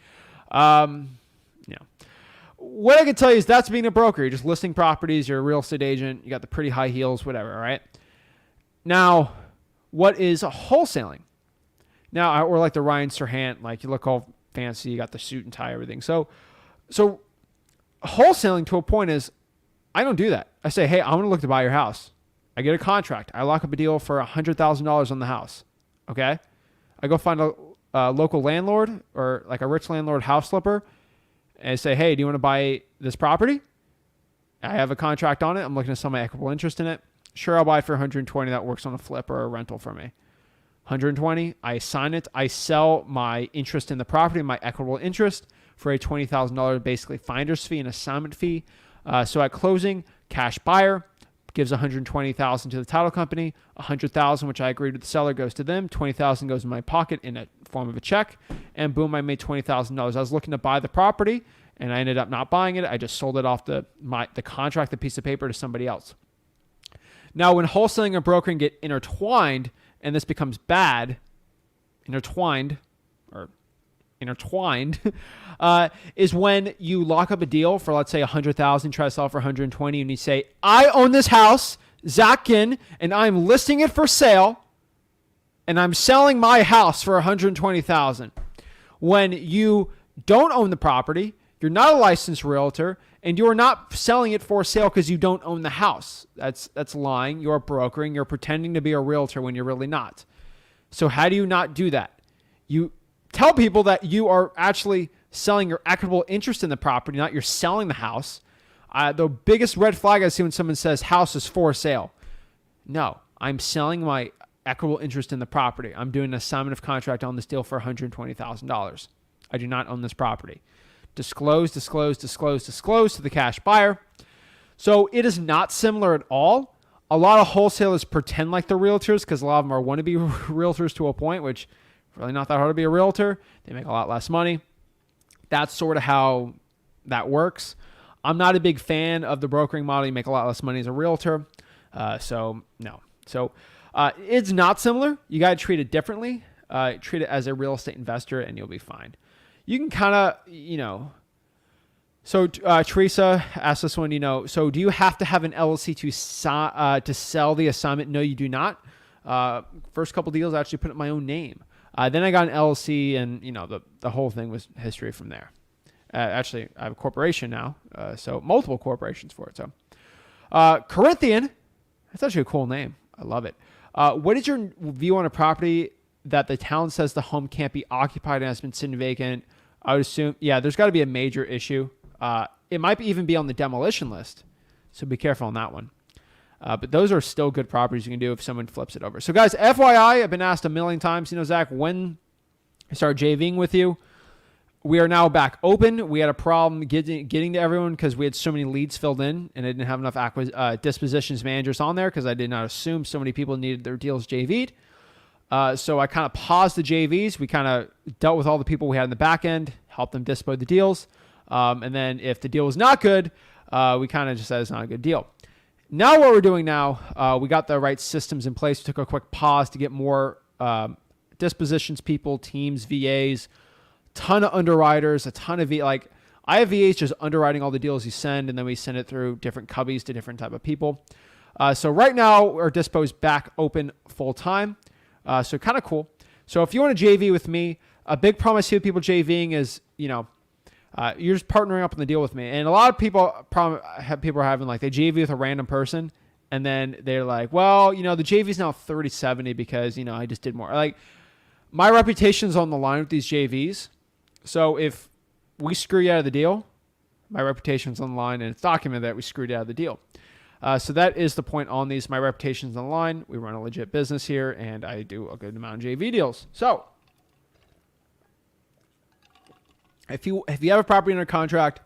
[SPEAKER 1] What I can tell you is that's being a broker. You're just listing properties. You're a real estate agent. You got the pretty high heels, whatever, right? Now, what is wholesaling? Now, or like the Ryan Serhant, like you look all fancy, you got the suit and tie, everything. So wholesaling to a point is, I don't do that. I say, hey, I want to look to buy your house. I get a contract. I lock up a deal for $100,000 on the house. Okay. I go find a local landlord or like a rich landlord house flipper and say, hey, do you want to buy this property? I have a contract on it. I'm looking to sell my equitable interest in it. Sure, I'll buy it for 120. That works on a flip or a rental for me. 120. I sign it. I sell my interest in the property, my equitable interest, for a $20,000 basically finder's fee and assignment fee. So at closing, cash buyer gives $120,000 to the title company, $100,000, which I agreed with the seller, goes to them. $20,000 goes in my pocket in a form of a check, and boom, I made $20,000. I was looking to buy the property, and I ended up not buying it. I just sold it off the contract, the piece of paper, to somebody else. Now, when wholesaling and brokering get intertwined, and this becomes bad, intertwined, is when you lock up a deal for, let's say, $100,000, try to sell it for $120,000, and you say, I own this house, Zach Ginn, and I'm listing it for sale, and I'm selling my house for $120,000. When you don't own the property, you're not a licensed realtor, and you are not selling it for sale because you don't own the house. That's lying. You're brokering. You're pretending to be a realtor when you're really not. So how do you not do that? You tell people that you are actually selling your equitable interest in the property, not you're selling the house. The biggest red flag I see when someone says house is for sale. No, I'm selling my equitable interest in the property. I'm doing an assignment of contract on this deal for $120,000. I do not own this property. Disclose to the cash buyer. So it is not similar at all. A lot of wholesalers pretend like they're realtors because a lot of them are wannabe realtors to a point, which really not that hard to be a realtor. They make a lot less money. That's sort of how that works. I'm not a big fan of the brokering model. You make a lot less money as a realtor. So no. So it's not similar. You got to treat it differently. Treat it as a real estate investor and you'll be fine. You can kind of, So Teresa asked this one, so do you have to have an LLC to sell the assignment? No, you do not. First couple deals, I actually put it in my own name. Then I got an LLC, and the whole thing was history from there. Actually, I have a corporation now, so multiple corporations for it. So Corinthian, that's actually a cool name. I love it. What is your view on a property that the town says the home can't be occupied and has been sitting vacant? I would assume, there's got to be a major issue. It might even be on the demolition list, so be careful on that one. But those are still good properties you can do if someone flips it over. So guys, FYI, I've been asked a million times, Zach, when I start JVing with you. We are now back open. We had a problem getting to everyone because we had so many leads filled in and I didn't have enough dispositions managers on there because I did not assume so many people needed their deals JV'd. So I kind of paused the JVs. We kind of dealt with all the people we had in the back end, helped them dispose the deals. And then if the deal was not good, we kind of just said it's not a good deal. Now what we're doing now, we got the right systems in place. We took a quick pause to get more dispositions people, teams, VAs, ton of underwriters, a ton of I have VAs just underwriting all the deals you send, and then we send it through different cubbies to different type of people. So right now, our dispo is back open full time. So kind of cool. So if you want to JV with me, a big problem I see with people JVing is, you're just partnering up on the deal with me. And a lot of people are having like they JV with a random person. And then they're like, well, the JV is now 30-70 because, I just did more. Like my reputation's on the line with these JVs. So if we screw you out of the deal, my reputation's on the line and it's documented that we screwed you out of the deal. So that is the point on these. My reputation's on the line. We run a legit business here and I do a good amount of JV deals. So if you have a property under contract,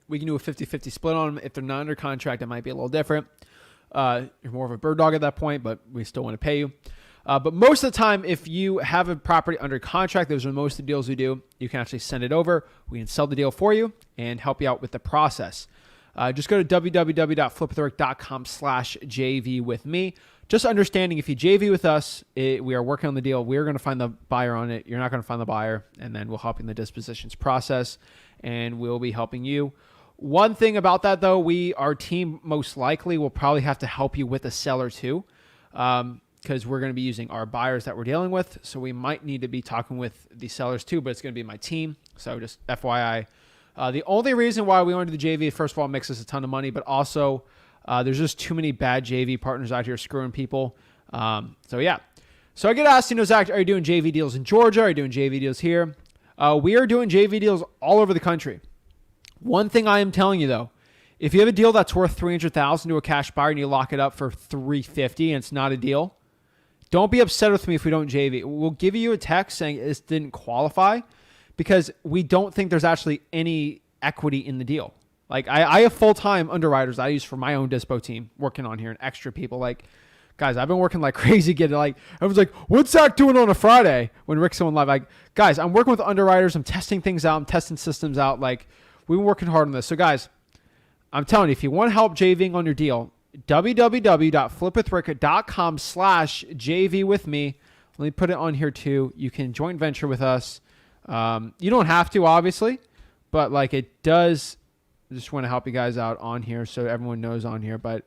[SPEAKER 1] we can do a 50-50 split on them. If they're not under contract, it might be a little different. You're more of a bird dog at that point, but we still want to pay you. But most of the time, if you have a property under contract, those are most of the deals we do. You can actually send it over. We can sell the deal for you and help you out with the process. Just go to www.flipwithrick.com/JV with me. Just understanding if you JV with us, we are working on the deal. We're going to find the buyer on it. You're not going to find the buyer. And then we'll help you in the dispositions process and we'll be helping you. One thing about that though, our team most likely will probably have to help you with the seller too. Because we're going to be using our buyers that we're dealing with. So we might need to be talking with the sellers too, but it's going to be my team. So just FYI. The only reason why we want to do the JV, first of all, it makes us a ton of money, but also there's just too many bad JV partners out here screwing people. So yeah. So I get asked, Zach, are you doing JV deals in Georgia? Are you doing JV deals here? We are doing JV deals all over the country. One thing I am telling you though, if you have a deal that's worth $300,000 to a cash buyer and you lock it up for $350 and it's not a deal, don't be upset with me if we don't JV. We'll give you a text saying this didn't qualify because we don't think there's actually any equity in the deal. Like I have full-time underwriters I use for my own dispo team working on here and extra people. Like, guys, I've been working like crazy getting like, everyone's like, what's Zach doing on a Friday when Rick's on live? Like, guys, I'm working with underwriters. I'm testing things out. I'm testing systems out. Like, we've been working hard on this. So guys, I'm telling you, if you want help JVing on your deal, www.flipwithrick.com/JV with me. Let me put it on here too. You can joint venture with us. You don't have to, obviously, but like it does. I just want to help you guys out on here so everyone knows on here. But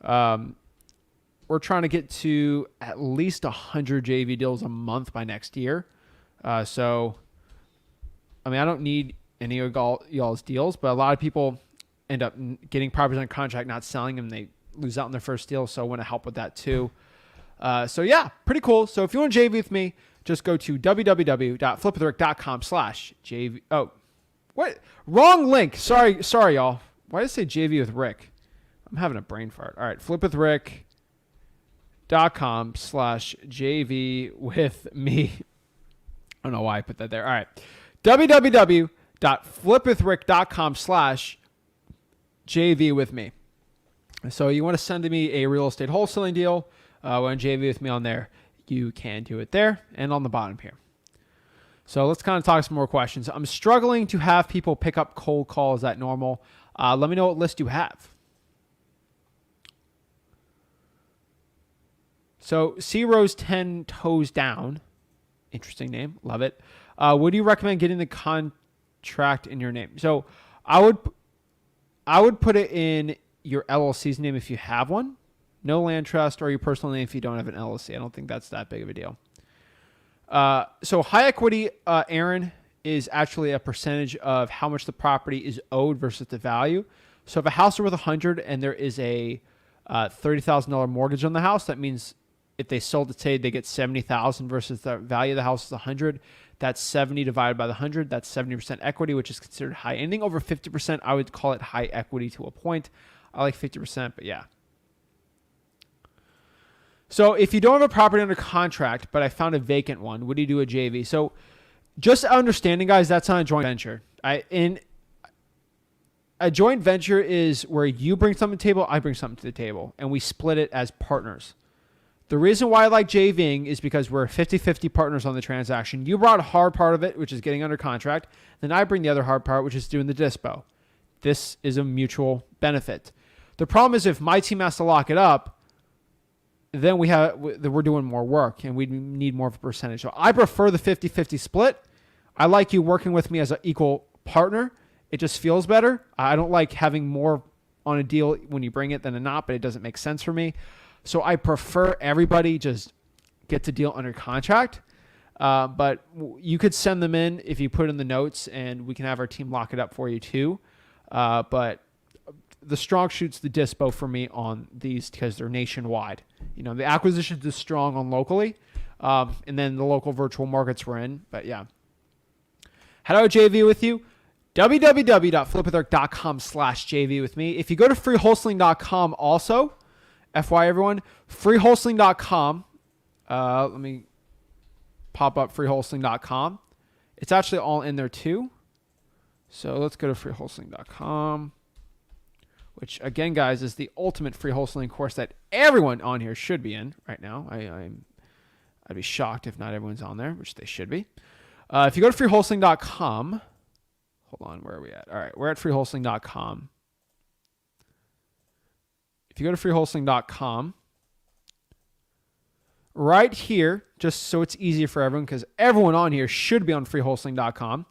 [SPEAKER 1] we're trying to get to at least 100 JV deals a month by next year. So, I mean, I don't need any of y'all's deals, but a lot of people end up getting properties on contract, not selling them. They lose out on their first deal. So I want to help with that too. So yeah, pretty cool. So if you want to JV with me, just go to www.flipwithrick.com/JV. Oh, what? Wrong link. Sorry, y'all. Why did it say JV with Rick? I'm having a brain fart. All right. flipwithrick.com/JV with me. I don't know why I put that there. All right. www.flipwithrick.com/JV with me. So you want to send me a real estate wholesaling deal, want to JV with me on there, you can do it there and on the bottom here. So let's kind of talk some more questions. I'm struggling to have people pick up cold calls at normal. Let me know what list you have. So C Rose 10 Toes Down. Interesting name. Love it. Would you recommend getting the contract in your name? So I would put it in your LLC's name if you have one. No land trust, or your personal name if you don't have an LLC. I don't think that's that big of a deal. So high equity, Aaron, is actually a percentage of how much the property is owed versus the value. So if a house is worth 100 and there is a $30,000 mortgage on the house, that means if they sold it today, they get $70,000 versus the value of the house is 100. That's 70 divided by the 100. That's 70% equity, which is considered high. Anything over 50%, I would call it high equity to a point. I like 50%, but yeah. So if you don't have a property under contract, but I found a vacant one, would you do a JV? So just understanding, guys, that's not a joint venture. A joint venture is where you bring something to the table, I bring something to the table, and we split it as partners. The reason why I like JVing is because we're 50-50 partners on the transaction. You brought a hard part of it, which is getting under contract. Then I bring the other hard part, which is doing the dispo. This is a mutual benefit. The problem is if my team has to lock it up, then we're doing more work and we need more of a percentage. So I prefer the 50-50 split. I like you working with me as an equal partner. It just feels better. I don't like having more on a deal when you bring it than not, but it doesn't make sense for me. So I prefer everybody just get the deal under contract. But you could send them in if you put in the notes, and we can have our team lock it up for you too. But the strong shoots the dispo for me on these because they're nationwide. The acquisition is strong on locally, and then the local virtual markets we're in. But yeah, how do I JV with you? www.flipwitheric.com/JV with me. If you go to freewholesaling.com also, FY everyone, freewholesaling.com. Let me pop up freewholesaling.com. It's actually all in there too. So let's go to freewholesaling.com, which again, guys, is the ultimate free wholesaling course that everyone on here should be in right now. I'd be shocked if not everyone's on there, which they should be. If you go to freewholesaling.com, hold on, where are we at? All right, we're at freewholesaling.com. If you go to freewholesaling.com, right here, just so it's easier for everyone, because everyone on here should be on freewholesaling.com.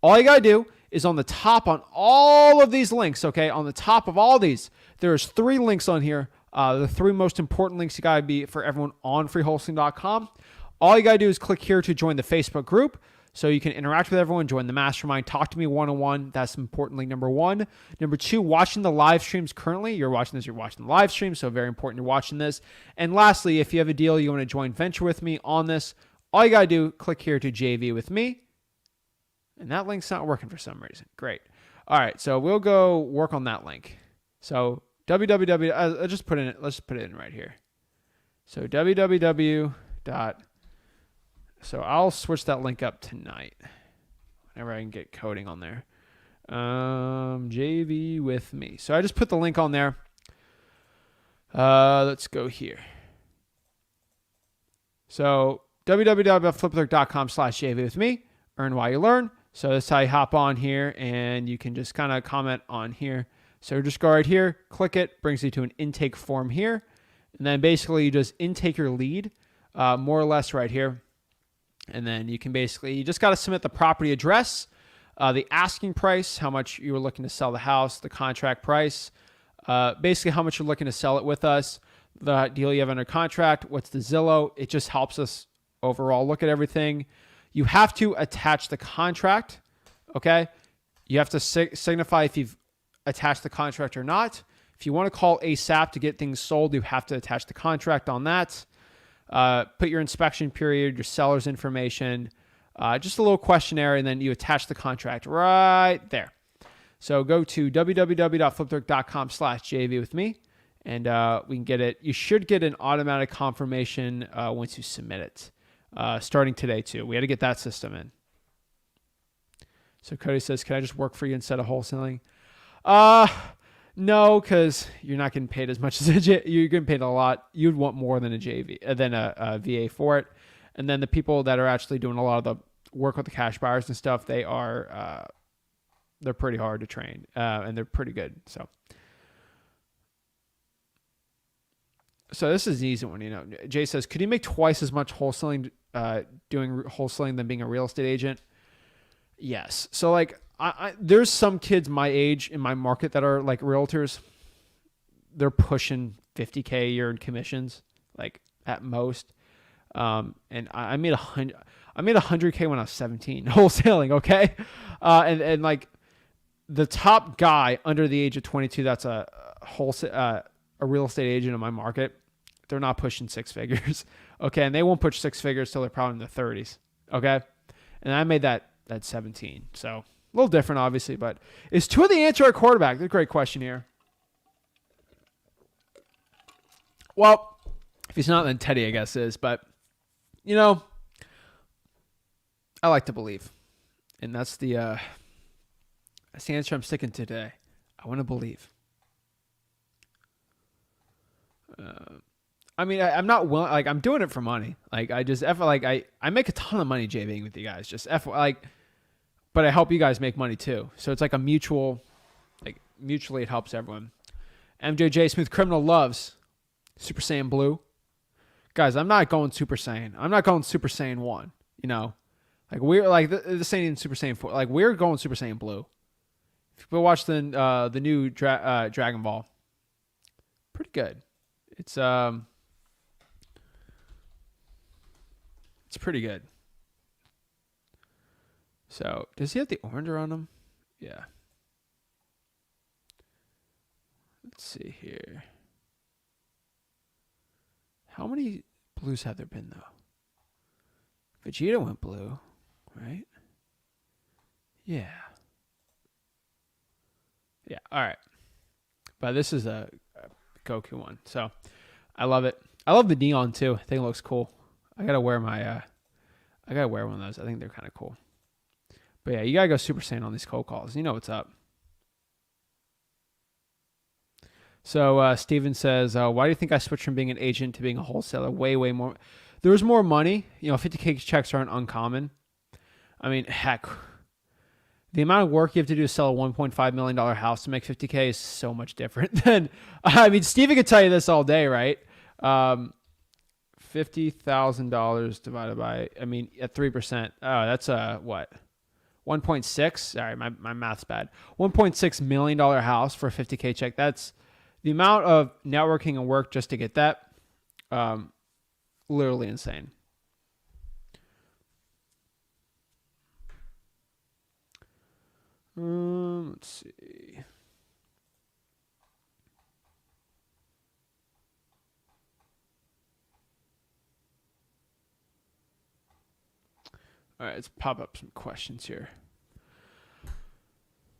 [SPEAKER 1] All you got to do is on the top on all of these links, okay? On the top of all these, there's 3 links on here. The 3 most important links you got to be for everyone on freewholesaling.com. All you got to do is click here to join the Facebook group so you can interact with everyone, join the mastermind, talk to me one-on-one. That's important link number 1. Number 2, watching the live streams currently. You're watching the live stream, so very important you're watching this. And lastly, if you have a deal you want to join venture with me on this, all you got to do, click here to JV with me. And that link's not working for some reason. Great. All right, so we'll go work on that link. So www, let's just put it in right here. So www. So I'll switch that link up tonight whenever I can get coding on there. JV with me. So I just put the link on there. Let's go here. So www.flipwitheric.com/JV with me. Earn while you learn. So that's how you hop on here, and you can just kind of comment on here. So just go right here, click it, brings you to an intake form here. And then basically you just intake your lead, more or less right here. And then you just got to submit the property address, the asking price, how much you were looking to sell the house, the contract price, basically how much you're looking to sell it with us, the deal you have under contract, what's the Zillow. It just helps us overall look at everything. You have to attach the contract, okay? You have to signify if you've attached the contract or not. If you want to call ASAP to get things sold, you have to attach the contract on that. Put your inspection period, your seller's information, just a little questionnaire, and then you attach the contract right there. So go to www.flipwitheric.com/JV with me, and we can get it. You should get an automatic confirmation once you submit it, starting today too. We had to get that system in. So Cody says, can I just work for you instead of wholesaling? No, because you're not getting paid as much as you're getting paid a lot. You'd want more than a VA for it. And then the people that are actually doing a lot of the work with the cash buyers and stuff, they're pretty hard to train, and they're pretty good. So this is an easy one. Jay says, could you make twice as much wholesaling, doing wholesaling than being a real estate agent? Yes. So like, there's some kids my age in my market that are like realtors. They're pushing $50K a year in commissions, like at most. And I made $100K when I was 17 wholesaling. Okay. And like the top guy under the age of 22, that's a real estate agent in my market. They're not pushing 6 figures. Okay. And they won't push 6 figures till they're probably in the 30s. Okay. And I made that at 17. So, a little different, obviously, but is Tua the answer at quarterback? That's a great question here. Well, if he's not, then Teddy, I guess, is. But, I like to believe. And that's the answer I'm sticking to today. I want to believe. I'm not willing, like, I'm doing it for money. Like, I make a ton of money JVing with you guys. But I help you guys make money too. So it's like a mutually it helps everyone. MJJ Smooth Criminal loves Super Saiyan Blue. Guys, I'm not going Super Saiyan. I'm not going Super Saiyan 1, Like we're like this ain't even Super Saiyan 4. Like we're going Super Saiyan Blue. Go watch the new Dragon Ball. Pretty good. It's pretty good. So does he have the orange on him? Yeah. Let's see here. How many blues have there been though? Vegeta went blue, right? Yeah. Yeah. All right. But this is a Goku one, so I love it. I love the neon too. I think it looks cool. I gotta wear my. I gotta wear one of those. I think they're kind of cool. But yeah, you gotta go Super Saiyan on these cold calls. You know what's up. So Steven says, why do you think I switched from being an agent to being a wholesaler? Way more. There's more money. 50K checks aren't uncommon. I mean, heck, the amount of work you have to do to sell a $1.5 million house to make 50K is so much different than, I mean, Steven could tell you this all day, right? $50,000 divided by, I mean, at 3%. Oh, that's what? 1.6. Sorry, my math's bad. $1.6 million house for a 50K check. That's the amount of networking and work just to get that. Literally insane. Let's see. All right, let's pop up some questions here.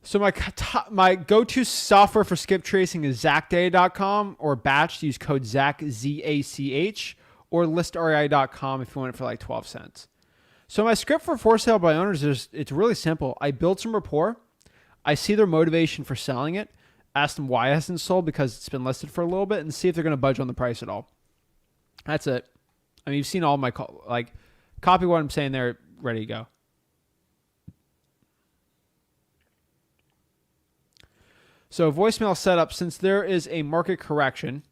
[SPEAKER 1] So my go-to software for skip tracing is ZachData.com or Batch. Use code Zach, ZACH, or listrei.com if you want it for like 12 cents. So my script for sale by owners it's really simple. I build some rapport. I see their motivation for selling it. Ask them why it hasn't sold because it's been listed for a little bit, and see if they're going to budge on the price at all. That's it. I mean, you've seen all my copy what I'm saying there. Ready to go. So voicemail setup, since there is a market correction,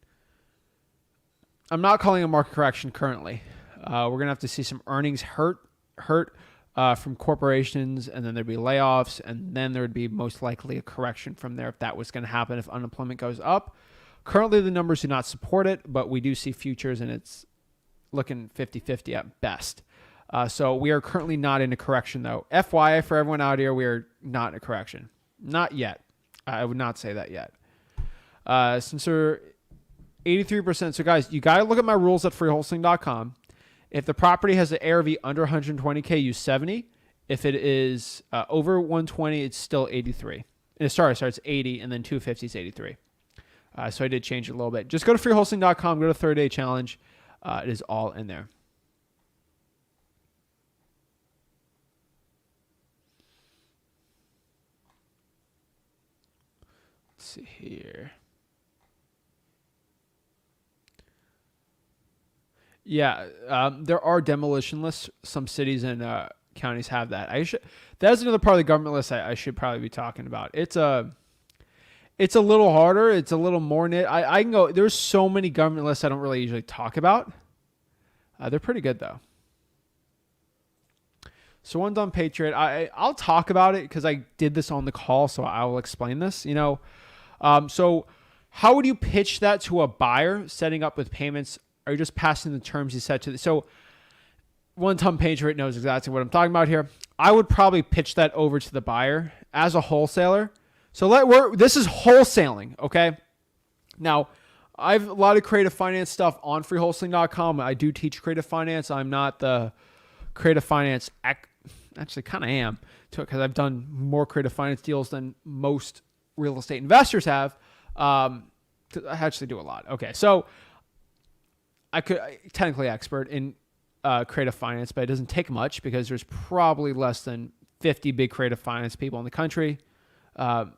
[SPEAKER 1] I'm not calling a market correction currently. We're going to have to see some earnings hurt from corporations, and then there'd be layoffs, and then there would be most likely a correction from there if that was going to happen, if unemployment goes up. Currently, the numbers do not support it, but we do see futures, and it's looking 50-50 at best. So we are currently not in a correction, though. FYI, for everyone out here, we are not in a correction. Not yet. I would not say that yet. Since we're 83%. So, guys, you got to look at my rules at freewholesaling.com. If the property has an ARV under 120K, use 70. If it is over 120, it's still 83. Sorry, it's 80, and then 250 is 83. So I did change it a little bit. Just go to freewholesaling.com, go to 30-day challenge. It is all in there. Let's see here. Yeah, there are demolition lists. Some cities and counties have that. That's another part of the government list I should probably be talking about. It's a little harder. It's a little more knit. I can go. There's so many government lists I don't really usually talk about. They're pretty good though. So one's on Patriot. I'll talk about it because I did this on the call, so I will explain this. So how would you pitch that to a buyer setting up with payments? Are you just passing the terms you set to so one Tom Patriot knows exactly what I'm talking about here. I would probably pitch that over to the buyer as a wholesaler. So this is wholesaling, okay? Now, I have a lot of creative finance stuff on freewholesaling.com. I do teach creative finance. I'm not the creative finance, actually kind of am, because I've done more creative finance deals than most real estate investors have. I actually do a lot. Okay, so I technically expert in creative finance, but it doesn't take much because there's probably less than 50 big creative finance people in the country.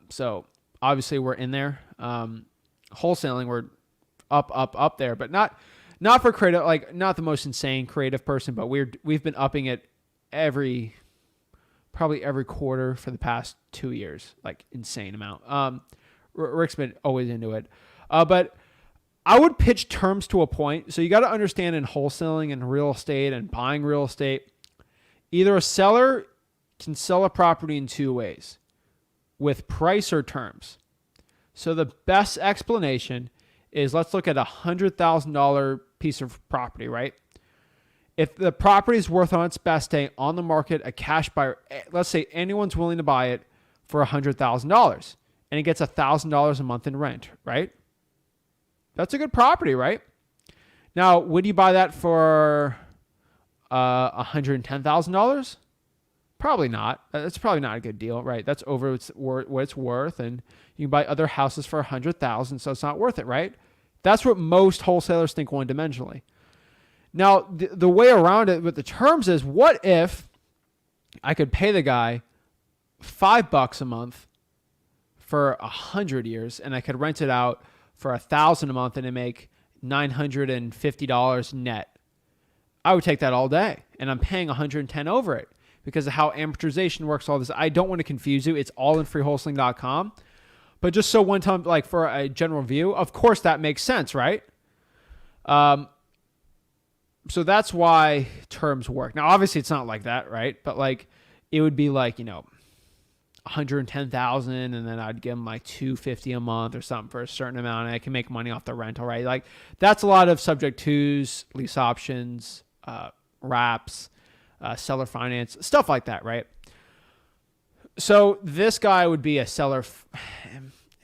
[SPEAKER 1] So obviously we're in there. Wholesaling, we're up there, but not for creative, not the most insane creative person, but we've been upping it probably every quarter for the past 2 years, insane amount. Rick's been always into it. But I would pitch terms to a point. So you got to understand in wholesaling and real estate and buying real estate, either a seller can sell a property in two ways. with price or terms. So the best explanation is, let's look at a $100,000 piece of property, right? If the property is worth on its best day on the market, a cash buyer, let's say anyone's willing to buy it for $100,000 and it gets $1,000 a month in rent, right? That's a good property, right? Now, would you buy that for $110,000? Probably not. That's probably not a good deal, right? That's over what it's worth, and you can buy other houses for $100,000, so it's not worth it, right? That's what most wholesalers think one-dimensionally. Now, the way around it with the terms is, what if I could pay the guy $5 a month for 100 years, and I could rent it out for $1,000 a month and I make $950 net? I would take that all day, and I'm paying $110 over it because of how amortization works. All this, I don't want to confuse you. It's all in freewholesaling.com. But just so one time, like for a general view, of course that makes sense, right? So that's why terms work. Now, obviously, it's not like that, right? But like, it would be like, $110,000, and then I'd give them like $250 a month or something for a certain amount, and I can make money off the rental, right? Like, that's a lot of subject tos, lease options, wraps, seller finance, stuff like that, right? So this guy would be a seller.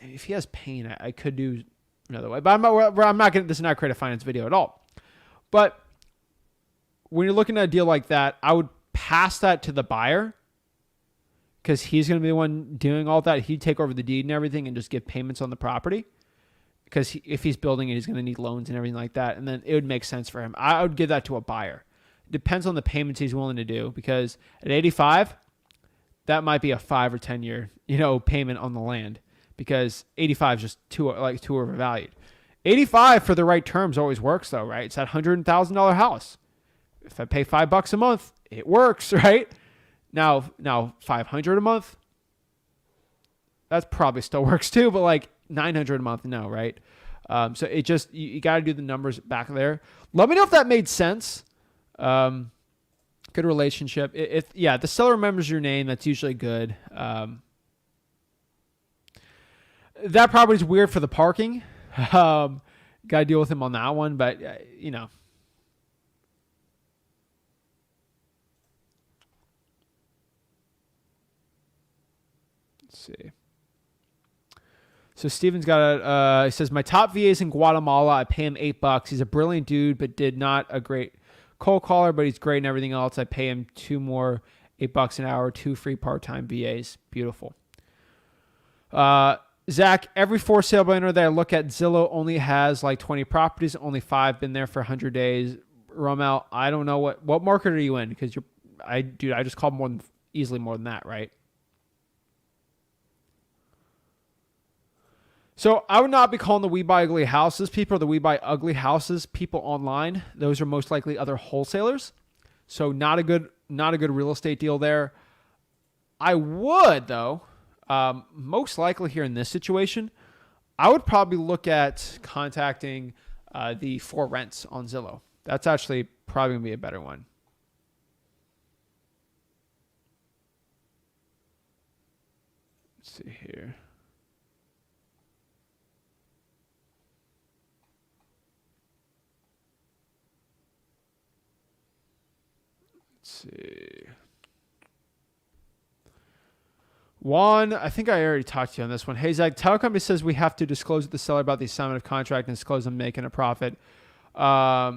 [SPEAKER 1] If he has pain, I could do another way, but I'm not going to. This is not a creative finance video at all. But when you're looking at a deal like that, I would pass that to the buyer, because he's going to be the one doing all that. He'd take over the deed and everything and just give payments on the property, because if he's building it, he's going to need loans and everything like that. And then it would make sense for him. I would give that to a buyer. It depends on the payments he's willing to do, because at 85, that might be a 5 or 10 year, payment on the land, because 85 is just too overvalued. 85 for the right terms always works though, right? It's that $100,000 house. If I pay $5 a month, it works, right? Now $500 a month, that probably still works too, but like $900 a month, no, right? So it just, you got to do the numbers back there. Let me know if that made sense. Good relationship. If the seller remembers your name, that's usually good. That property is weird for the parking. Got to deal with him on that one, but Let's see. So Steven's got he says, my top VA is in Guatemala. I pay him $8. He's a brilliant dude, but did not a great cold caller, but he's great and everything else. I pay him $2 more, $8 an hour, 2 free part-time VAs. Beautiful. Zach, every for sale by owner that I look at, Zillow only has like 20 properties, only 5 been there for 100 days. Romel, I don't know what market are you in? Because I just called easily more than that, right? So I would not be calling the We Buy Ugly Houses people, or the We Buy Ugly Houses people online. Those are most likely other wholesalers. So not a good real estate deal there. I would, though, most likely here in this situation, I would probably look at contacting the For Rents on Zillow. That's actually probably going to be a better one. Let's see here. See. Juan, I think I already talked to you on this one. Hey, Zach, title company says we have to disclose to the seller about the assignment of contract and disclose them making a profit. Yeah,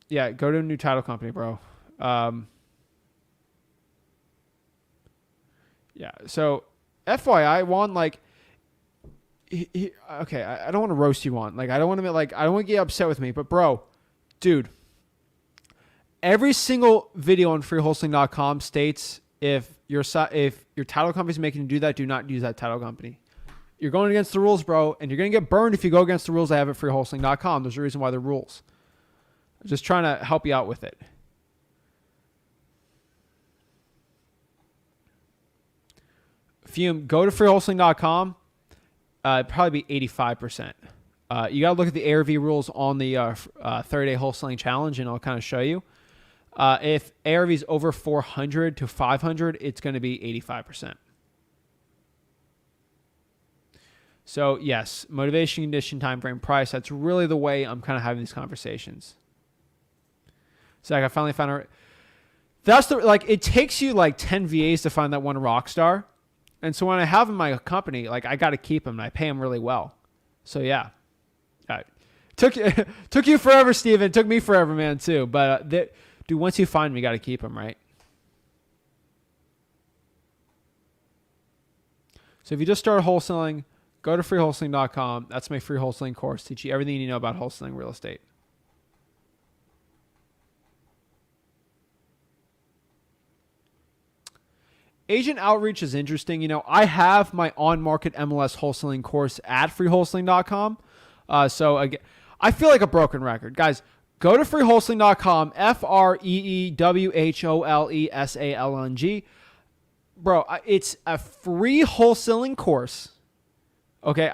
[SPEAKER 1] go to a new title company, bro. Yeah, so FYI, Juan, like, okay, I don't want to roast you, Juan. Like, I don't want to get upset with me, but bro, dude, every single video on freewholesaling.com states if your title company is making you do that, do not use that title company. You're going against the rules, bro, and you're going to get burned if you go against the rules I have at freewholesaling.com. There's a reason why they're rules. I'm just trying to help you out with it. Fume, go to freewholesaling.com. It'd probably be 85%. You got to look at the ARV rules on the 30-day wholesaling challenge, and I'll kind of show you. If ARV is over 400 to 500, it's going to be 85%. So yes, motivation, condition, time frame, price. That's really the way I'm kind of having these conversations. Zach, I finally found her. That's the, like, it takes you like 10 VAs to find that one rock star. And so when I have in my company, like, I got to keep them and I pay them really well. So yeah. Took you forever, Steven. Took me forever, man, too. But dude, once you find them, you got to keep them, right? So if you just started wholesaling, go to freewholesaling.com. That's my free wholesaling course. Teach you everything you need to know about wholesaling real estate. Agent outreach is interesting. You know, I have my on-market MLS wholesaling course at freewholesaling.com. So again, I feel like a broken record. Guys, go to freewholesaling.com, FREEWHOLESALNG. Bro, it's a free wholesaling course. Okay,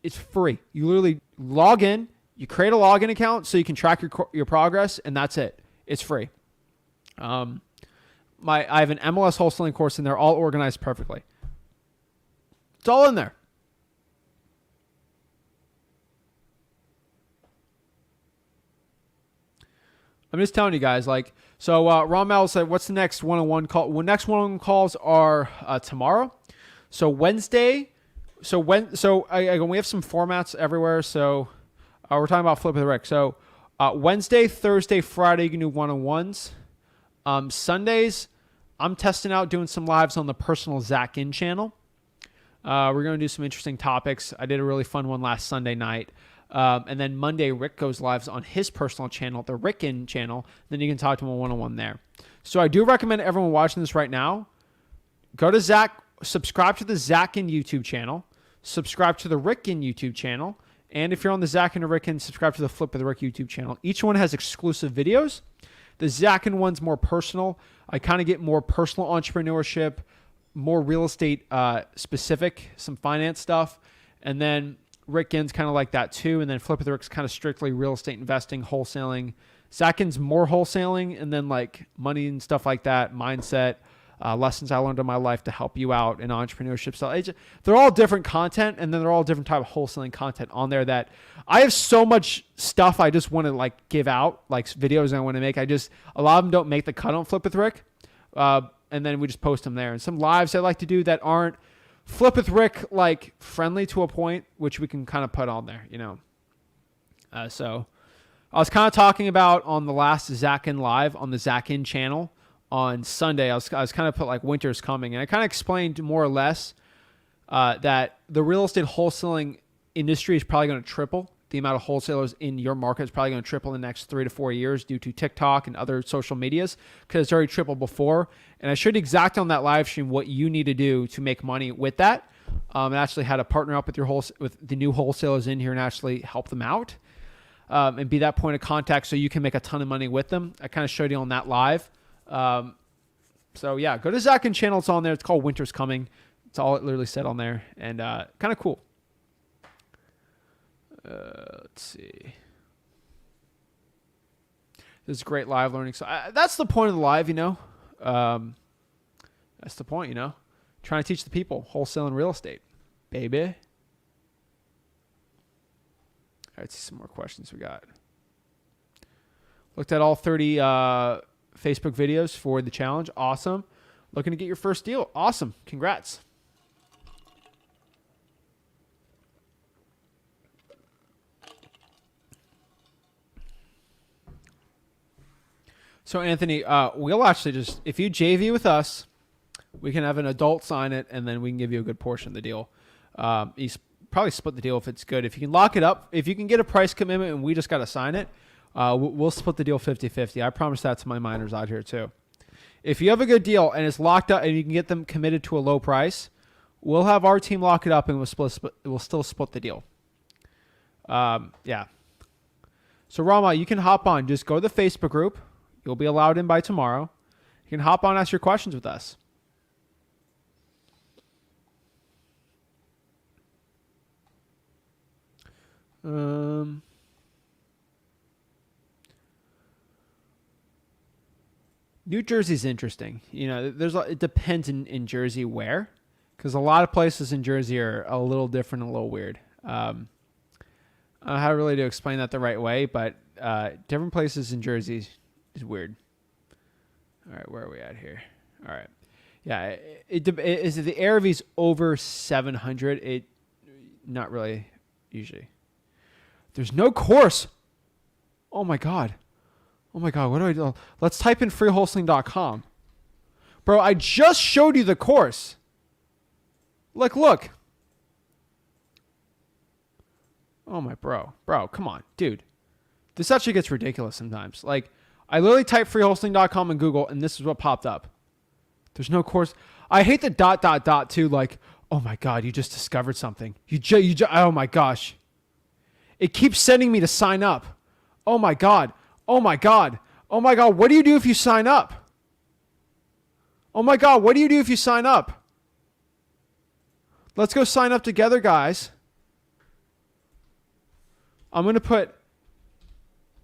[SPEAKER 1] it's free. You literally log in, you create a login account so you can track your progress, and that's it. It's free. I have an MLS wholesaling course, and they're all organized perfectly. It's all in there. I'm just telling you guys, like, so Ron Mal said, what's the next one-on-one call? Well, next one-on-one calls are tomorrow. So Wednesday, we have some formats everywhere. So we're talking about Flip of the Rick. So Wednesday, Thursday, Friday, you can do one-on-ones. Sundays, I'm testing out doing some lives on the personal Zach Ginn channel. We're going to do some interesting topics. I did a really fun one last Sunday night. And then Monday, Rick goes live on his personal channel, the Rick Ginn channel. Then you can talk to him one-on-one there. So I do recommend everyone watching this right now, go to Zach, subscribe to the Zach Ginn YouTube channel, subscribe to the Rick Ginn YouTube channel, and if you're on the Zach Ginn or Rick Ginn, subscribe to the Flip of the Rick YouTube channel. Each one has exclusive videos. The Zach Ginn one's more personal. I kind of get more personal entrepreneurship, more real estate specific, some finance stuff, and then Rick Ginn's kind of like that too. And then Flip of the Rick's kind of strictly real estate investing, wholesaling. Zach Ginn's more wholesaling and then like money and stuff like that, mindset, lessons I learned in my life to help you out in entrepreneurship. So they're all different content, and then they're all different type of wholesaling content on there that I have so much stuff I just want to like give out, like videos I want to make. A lot of them don't make the cut on Flip with Rick. And then we just post them there. And some lives I like to do that aren't Flip with Rick, like friendly to a point, which we can kind of put on there, you know. So I was kind of talking about on the last Zach Ginn live on the Zach Ginn channel on Sunday. I was kind of put like winter's coming, and I kind of explained more or less that the real estate wholesaling industry is probably going to triple. The amount of wholesalers in your market is probably going to triple in the next 3 to 4 years due to TikTok and other social medias, because it's already tripled before. And I showed exactly on that live stream what you need to do to make money with that. And actually had to partner up with with the new wholesalers in here and actually help them out and be that point of contact so you can make a ton of money with them. I kind of showed you on that live. So yeah, go to Zach Ginn channel. It's on there. It's called Winter's Coming. It's all it literally said on there, and kind of cool. Let's see. This is great live learning. So that's the point of the live, you know. That's the point, you know. Trying to teach the people wholesaling real estate, baby. All right, let's see some more questions we got. Looked at all 30 Facebook videos for the challenge. Awesome. Looking to get your first deal. Awesome. Congrats. So, Anthony, we'll actually just, if you JV with us, we can have an adult sign it, and then we can give you a good portion of the deal. You probably split the deal if it's good. If you can lock it up, if you can get a price commitment and we just got to sign it, we'll split the deal 50-50. I promise that to my miners out here, too. If you have a good deal and it's locked up and you can get them committed to a low price, we'll have our team lock it up and we'll still split the deal. Yeah. So, Rama, you can hop on. Just go to the Facebook group. You'll be allowed in by tomorrow. You can hop on, ask your questions with us. New Jersey's interesting. You know, it depends in Jersey where. because a lot of places in Jersey are a little different, a little weird. I don't know how really to explain that the right way, but different places in Jersey is weird. All right, where are we at here? All right. Yeah, is the ARV's over 700? It not really usually. There's no course. Oh my god. What do I do? Let's type in freewholesaling.com. Bro, I just showed you the course. Look. Oh my bro, come on, dude. This actually gets ridiculous sometimes. Like, I literally typed freewholesaling.com in Google, and this is what popped up. There's no course. I hate the ... too. Like, oh my god, you just discovered something. Oh my gosh. It keeps sending me to sign up. Oh my god. What do you do if you sign up? Oh my god, what do you do if you sign up? Let's go sign up together, guys. I'm going to put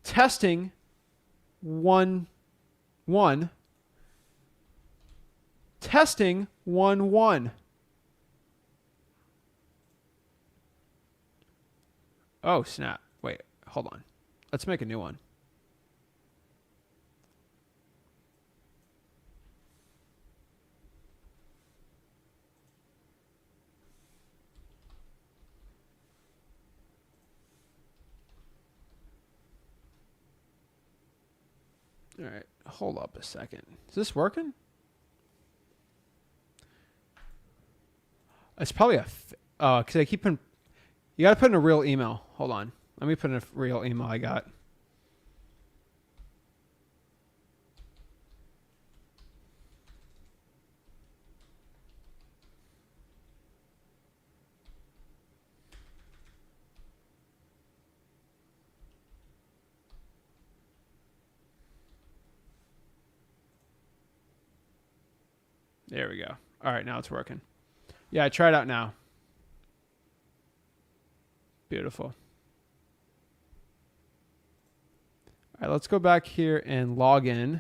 [SPEAKER 1] testing 1-1. Testing 1-1. Oh, snap. Wait, hold on. Let's make a new one. All right, hold up a second. Is this working? It's probably because I keep putting. You got to put in a real email. Hold on. Let me put in a real email I got. There we go. All right, now it's working. Yeah, try it out now. Beautiful. All right, let's go back here and log in.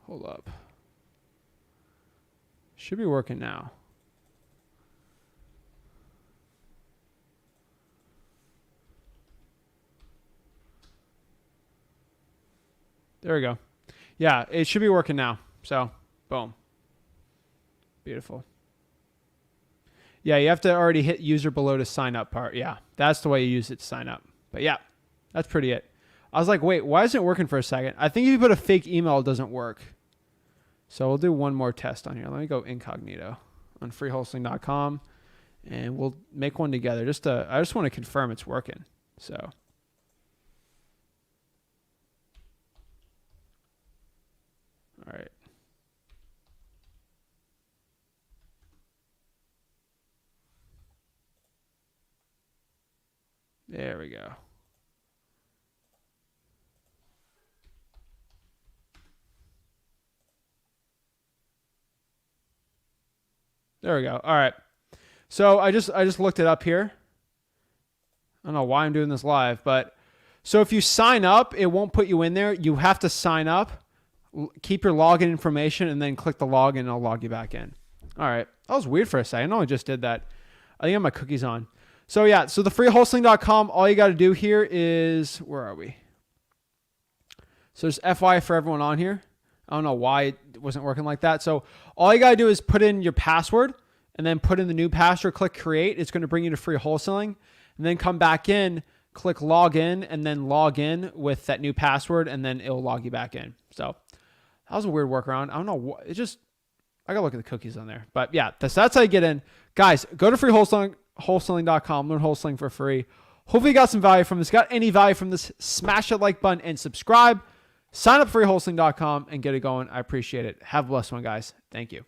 [SPEAKER 1] Hold up. Should be working now. There we go. Yeah, it should be working now. So, boom. Beautiful. Yeah, you have to already hit user below to sign up part. Yeah, that's the way you use it to sign up. But yeah, that's pretty it. I was like, wait, why isn't it working for a second? I think if you put a fake email, it doesn't work. So we'll do one more test on here. Let me go incognito on freewholesaling.com and we'll make one together. I just want to confirm it's working. So. All right. There we go. There we go. All right. So I just looked it up here. I don't know why I'm doing this live, but so if you sign up, it won't put you in there. You have to sign up. Keep your login information and then click the login and I'll log you back in. All right. That was weird for a second. I know I just did that. I think I have my cookies on. So yeah, so the freewholesaling.com, all you got to do here is, where are we? So there's FY for everyone on here. I don't know why it wasn't working like that. So all you got to do is put in your password and then put in the new password, click create. It's going to bring you to free wholesaling and then come back in, click log in and then log in with that new password and then it'll log you back in. So that was a weird workaround. I don't know what it just. I gotta look at the cookies on there, but yeah, that's how you get in, guys. Go to freewholesaling.com, learn wholesaling for free. Hopefully, you got some value from this. Got any value from this? Smash that like button and subscribe. Sign up for freewholesaling.com and get it going. I appreciate it. Have a blessed one, guys. Thank you.